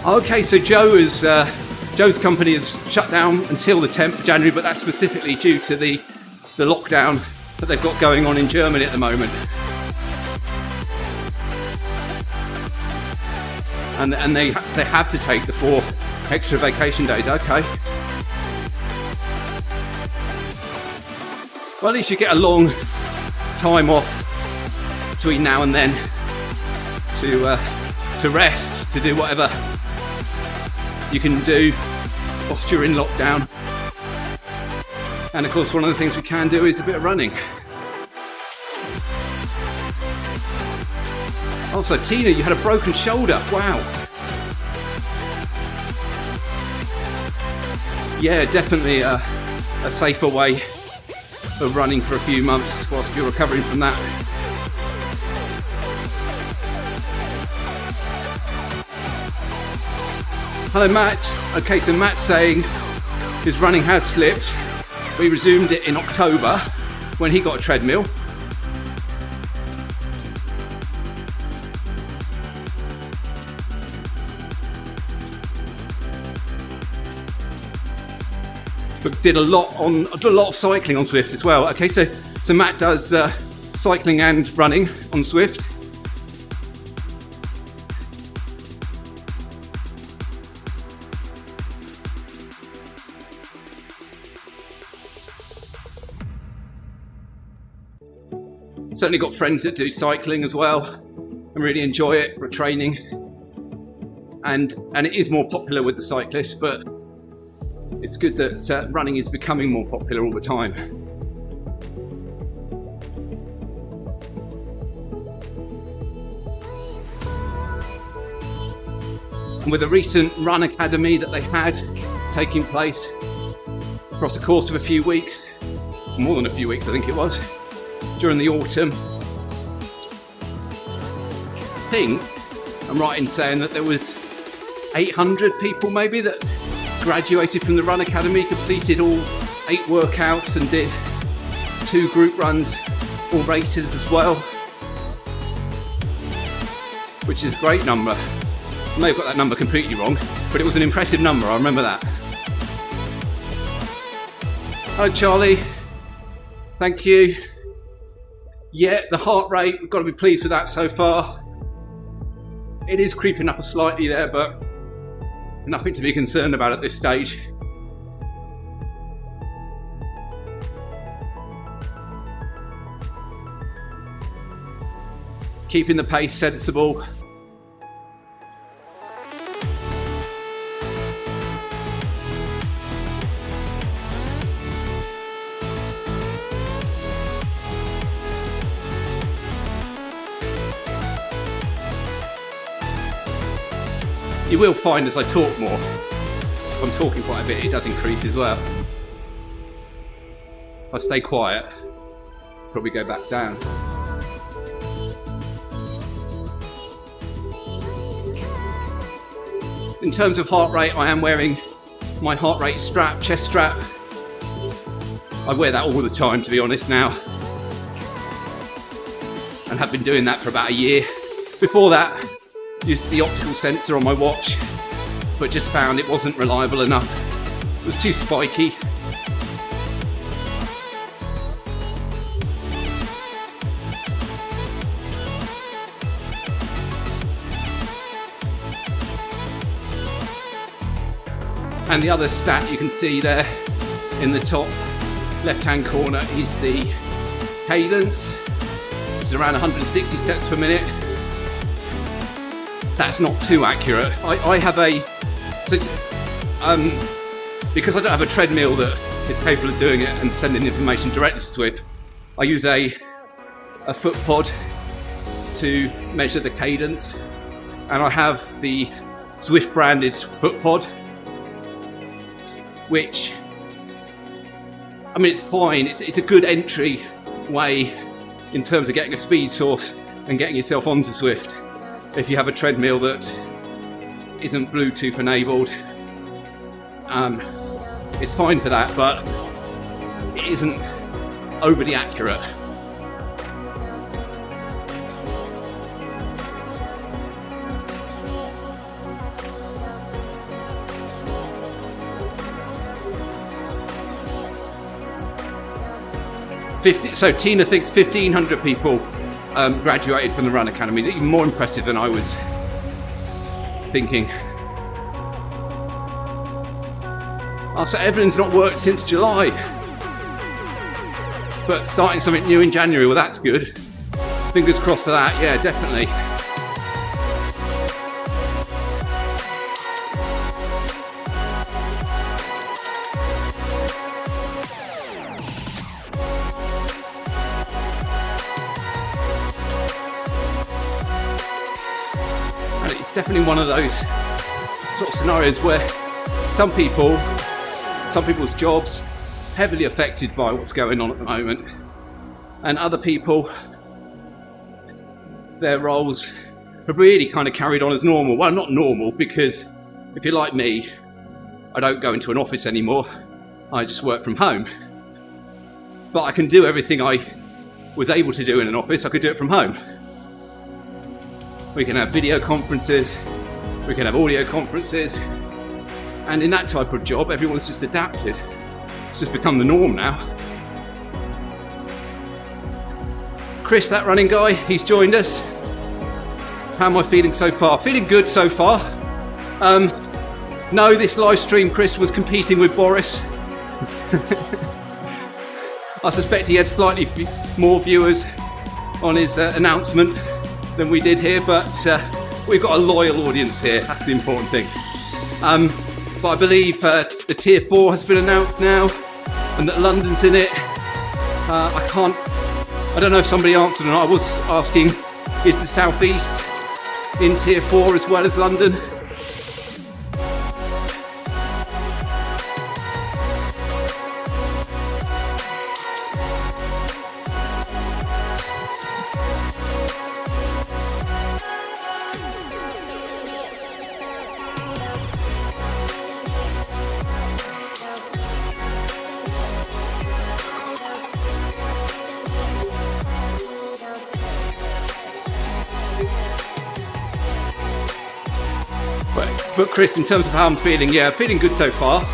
Okay, so Joe's company is shut down until the 10th of January, but that's specifically due to the lockdown that they've got going on in Germany at the moment. And they have to take the 4 extra vacation days. Okay. Well, at least you get a long time off between now and then to rest, to do whatever you can do whilst you're in lockdown. And of course, one of the things we can do is a bit of running. Also, Tina, you had a broken shoulder. Wow. Yeah, definitely a safer way of running for a few months whilst you're recovering from that. Hello, Matt. Okay, so Matt's saying his running has slipped. We resumed it in October when he got a treadmill. But did a lot of cycling on Zwift as well. Okay, so Matt does cycling and running on Zwift. Certainly got friends that do cycling as well and really enjoy it for training. And it is more popular with the cyclists, but it's good that running is becoming more popular all the time. And with the recent Run Academy that they had taking place across the course of a few weeks, more than a few weeks I think it was, during the autumn, I think I'm right in saying that there was 800 people maybe that graduated from the Run Academy, completed all 8 workouts and did 2 group runs, all races as well, which is a great number. I may have got that number completely wrong, but it was an impressive number, I remember that. Hello Charlie, thank you. Yeah, the heart rate, we've got to be pleased with that so far. It is creeping up slightly there, but nothing to be concerned about at this stage. Keeping the pace sensible. You will find as I talk more, if I'm talking quite a bit, it does increase as well. If I stay quiet, probably go back down. In terms of heart rate, I am wearing my heart rate strap, chest strap. I wear that all the time, to be honest now, and have been doing that for about a year. Before that, used the optical sensor on my watch, but just found it wasn't reliable enough. It was too spiky. And the other stat you can see there in the top left-hand corner is the cadence. It's around 160 steps per minute. That's not too accurate. I have because I don't have a treadmill that is capable of doing it and sending information directly to Zwift, I use a foot pod to measure the cadence, and I have the Zwift branded foot pod, which, I mean, it's fine. It's a good entry way in terms of getting a speed source and getting yourself onto Zwift. If you have a treadmill that isn't Bluetooth enabled, it's fine for that, but it isn't overly accurate. So Tina thinks 1,500 people graduated from the Run Academy. Even more impressive than I was thinking. So everything's not worked since July, but starting something new in January, well, that's good. Fingers crossed for that. Yeah, definitely. Definitely one of those sort of scenarios where some people's jobs heavily affected by what's going on at the moment, and other people, their roles have really kind of carried on as normal. Well, not normal, because if you're like me, I don't go into an office anymore. I just work from home. But I can do everything I was able to do in an office. I could do it from home. We can have video conferences, we can have audio conferences, and in that type of job, everyone's just adapted. It's just become the norm now. Chris, that running guy, he's joined us. How am I feeling so far? Feeling good so far. No, this live stream, Chris was competing with Boris. I suspect he had slightly more viewers on his announcement than we did here, but we've got a loyal audience here. That's the important thing. But I believe the Tier 4 has been announced now, and that London's in it. I don't know if somebody answered or not. I was asking, is the South East in Tier 4 as well as London? But Chris, in terms of how I'm feeling, yeah, feeling good so far.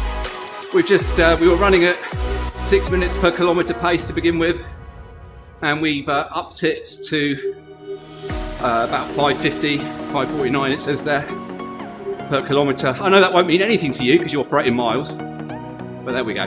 We've just, we were running at 6 minutes per kilometre pace to begin with, and we've upped it to about 5:50, 5:49 it says there, per kilometre. I know that won't mean anything to you because you operate in miles, but there we go.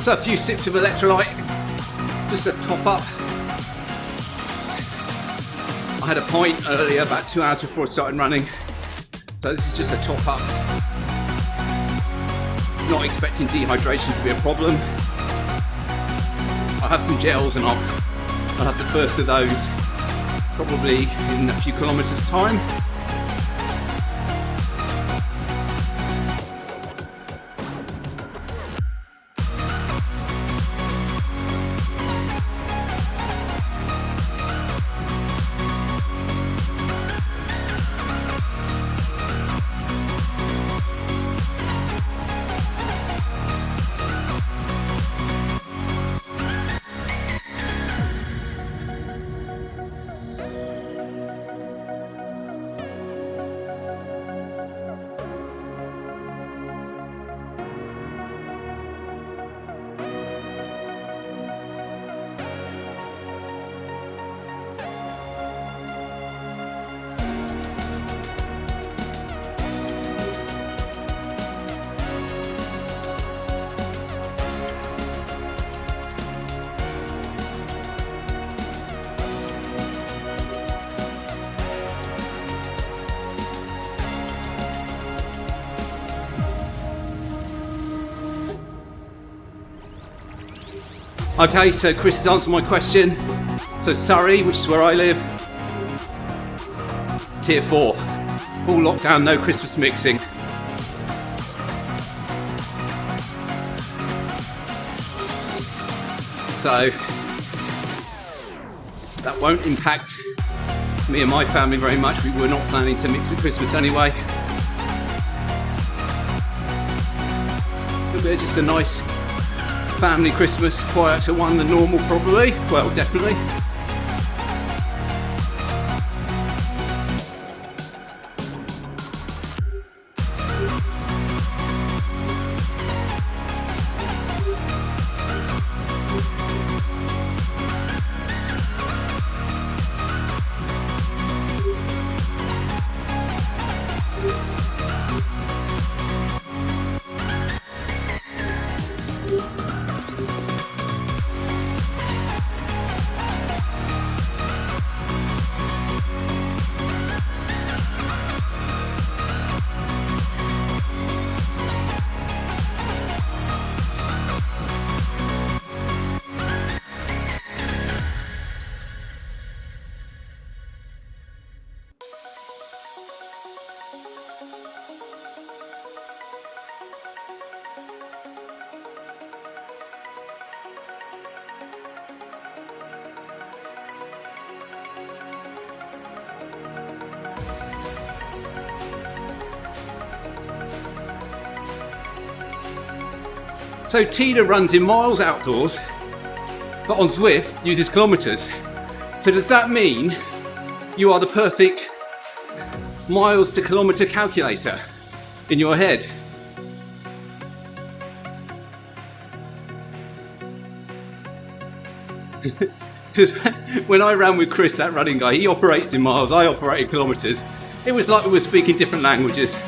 So a few sips of electrolyte, just a top up. I had a pint earlier, about 2 hours before I started running. So this is just a top up. Not expecting dehydration to be a problem. I'll have some gels and I'll have the first of those probably in a few kilometres time. Okay, so Chris has answered my question. So Surrey, which is where I live, Tier 4. Full lockdown, no Christmas mixing. So that won't impact me and my family very much. We were not planning to mix at Christmas anyway. It'll be just a nice family Christmas, quieter one than normal probably. Well, definitely. So Tina runs in miles outdoors, but on Zwift uses kilometres. So does that mean you are the perfect miles to kilometre calculator in your head? Because when I ran with Chris, that running guy, he operates in miles, I operate in kilometres. It was like we were speaking different languages.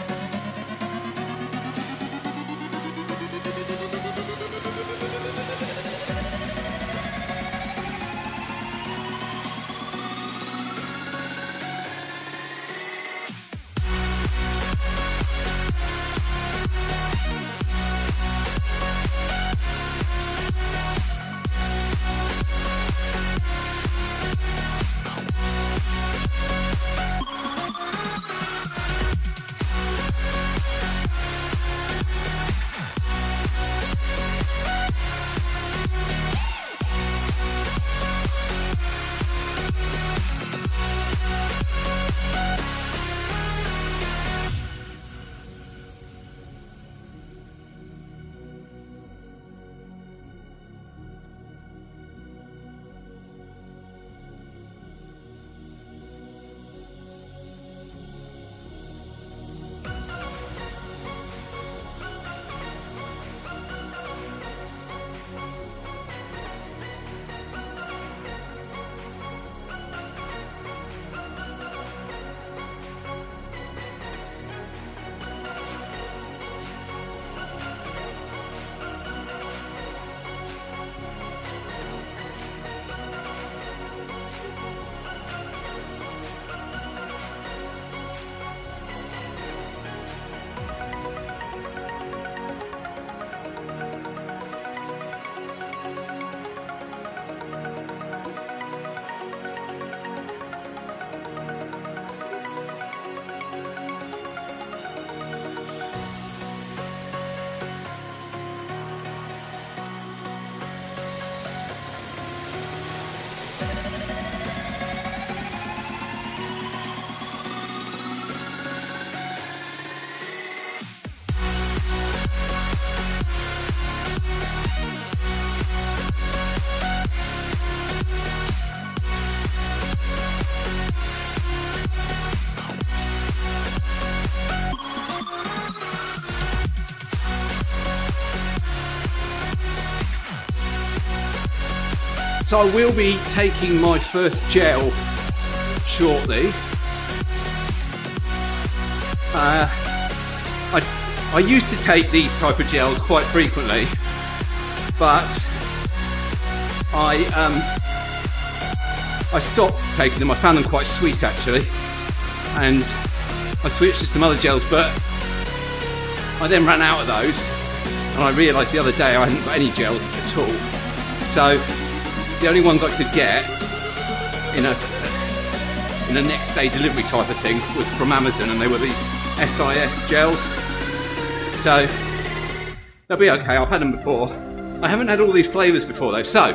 So I will be taking my first gel shortly. I used to take these type of gels quite frequently, but I stopped taking them. I found them quite sweet actually, and I switched to some other gels, but I then ran out of those, and I realised the other day I hadn't got any gels at all. So the only ones I could get in a next day delivery type of thing was from Amazon, and they were the SIS gels. So they'll be okay. I've had them before. I haven't had all these flavours before though. So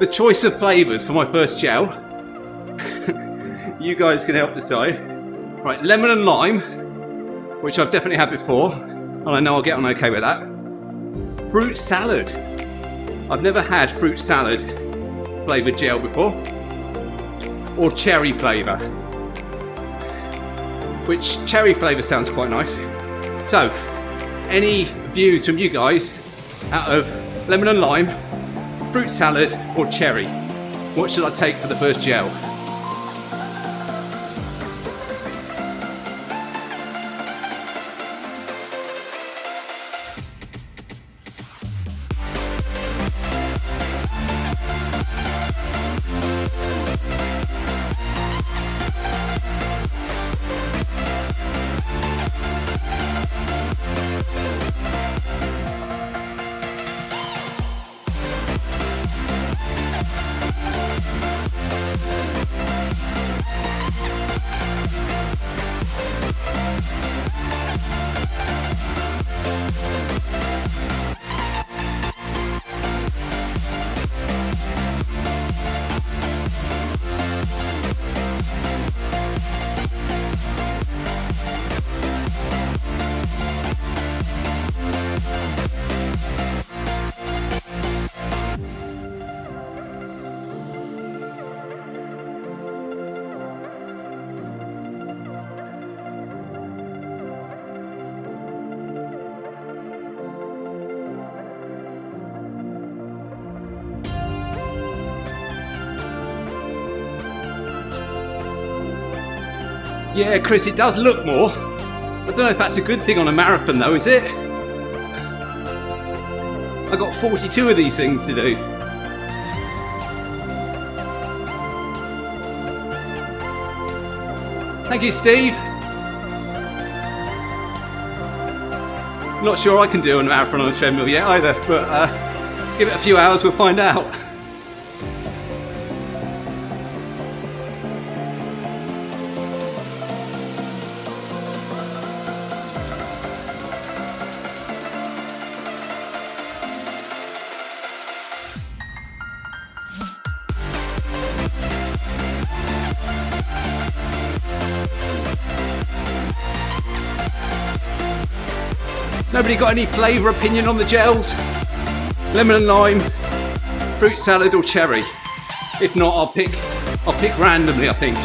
the choice of flavours for my first gel, you guys can help decide. Right, lemon and lime, which I've definitely had before, and I know I'll get on okay with that. Fruit salad. I've never had fruit salad flavoured gel before. Or cherry flavour, which cherry flavour sounds quite nice. So, any views from you guys out of lemon and lime, fruit salad or cherry? What should I take for the first gel? Yeah, Chris, it does look more. I don't know if that's a good thing on a marathon though, is it? I got 42 of these things to do. Thank you, Steve. Not sure I can do a marathon on a treadmill yet either, but give it a few hours, we'll find out. Nobody got any flavour opinion on the gels? Lemon and lime, fruit salad or cherry? If not, I'll pick randomly, I think.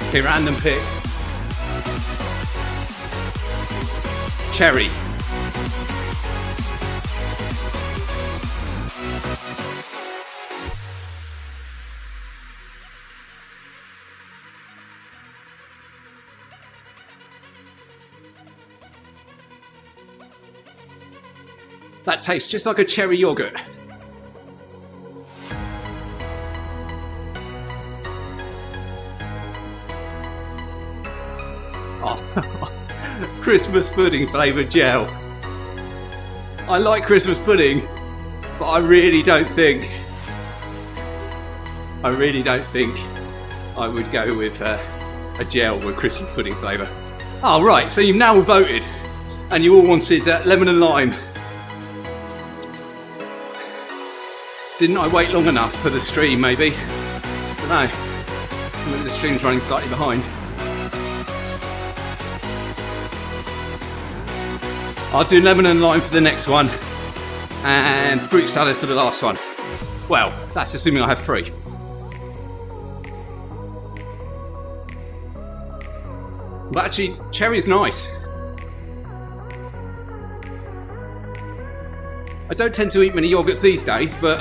Okay, random pick. Cherry. That tastes just like a cherry yogurt. Oh, Christmas pudding flavoured gel. I like Christmas pudding, but I really don't think I would go with a gel with Christmas pudding flavour. Oh right, so you've now voted, and you all wanted lemon and lime. Didn't I wait long enough for the stream, maybe? I don't know. Maybe the stream's running slightly behind. I'll do lemon and lime for the next one, and fruit salad for the last one. Well, that's assuming I have 3. But actually, cherry is nice. I don't tend to eat many yogurts these days, but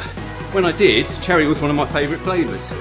when I did, cherry was one of my favourite flavours.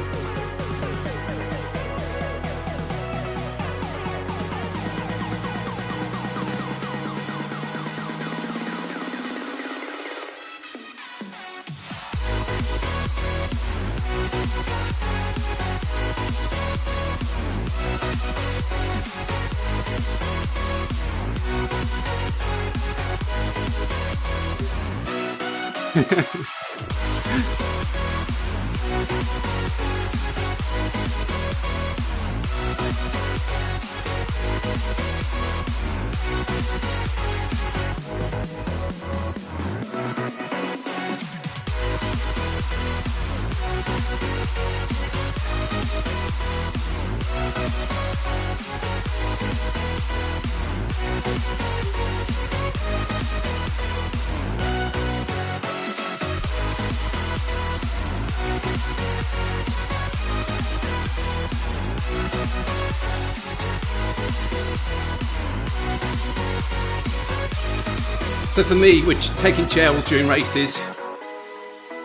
So for me, which taking gels during races,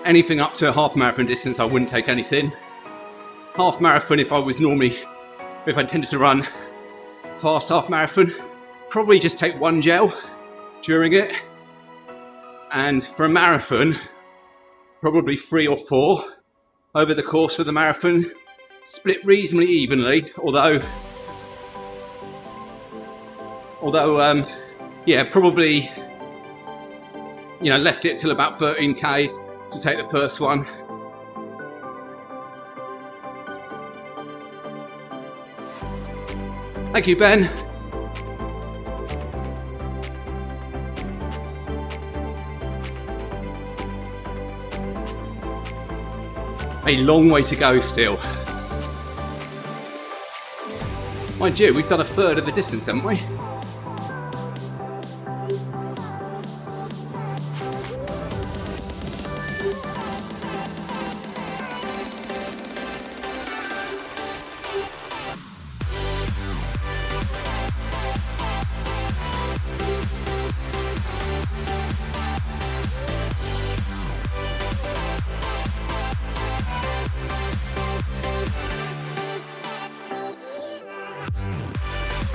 anything up to a half marathon distance, I wouldn't take anything. Half marathon, if I intended to run fast half marathon, probably just take one gel during it. And for a marathon, probably 3 or 4 over the course of the marathon, split reasonably evenly, although yeah, probably, you know, left it till about 13k to take the first one. Thank you, Ben. A long way to go still. Mind you, we've done a third of the distance, haven't we?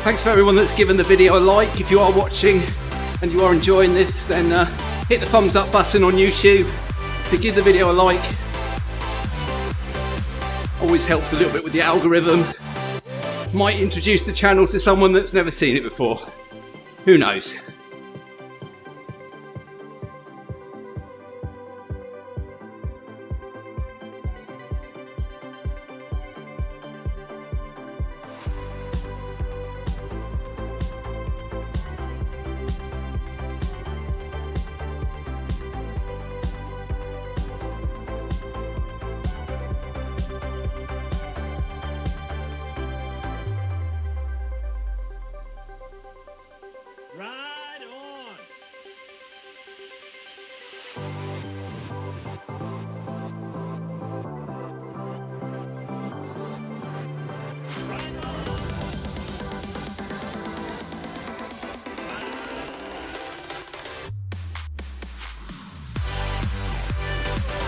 Thanks for everyone that's given the video a like. If you are watching and you are enjoying this, then hit the thumbs up button on YouTube to give the video a like. Always helps a little bit with the algorithm. Might introduce the channel to someone that's never seen it before. Who knows?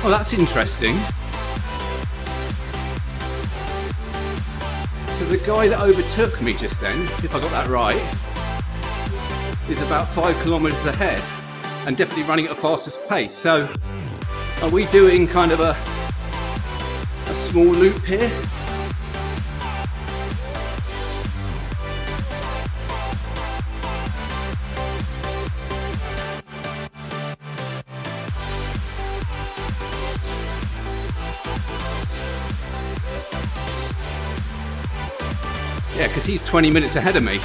Oh, that's interesting. So the guy that overtook me just then, if I got that right, is about 5 kilometers ahead and definitely running at a faster pace. So are we doing kind of a small loop here? Yeah, because he's 20 minutes ahead of me.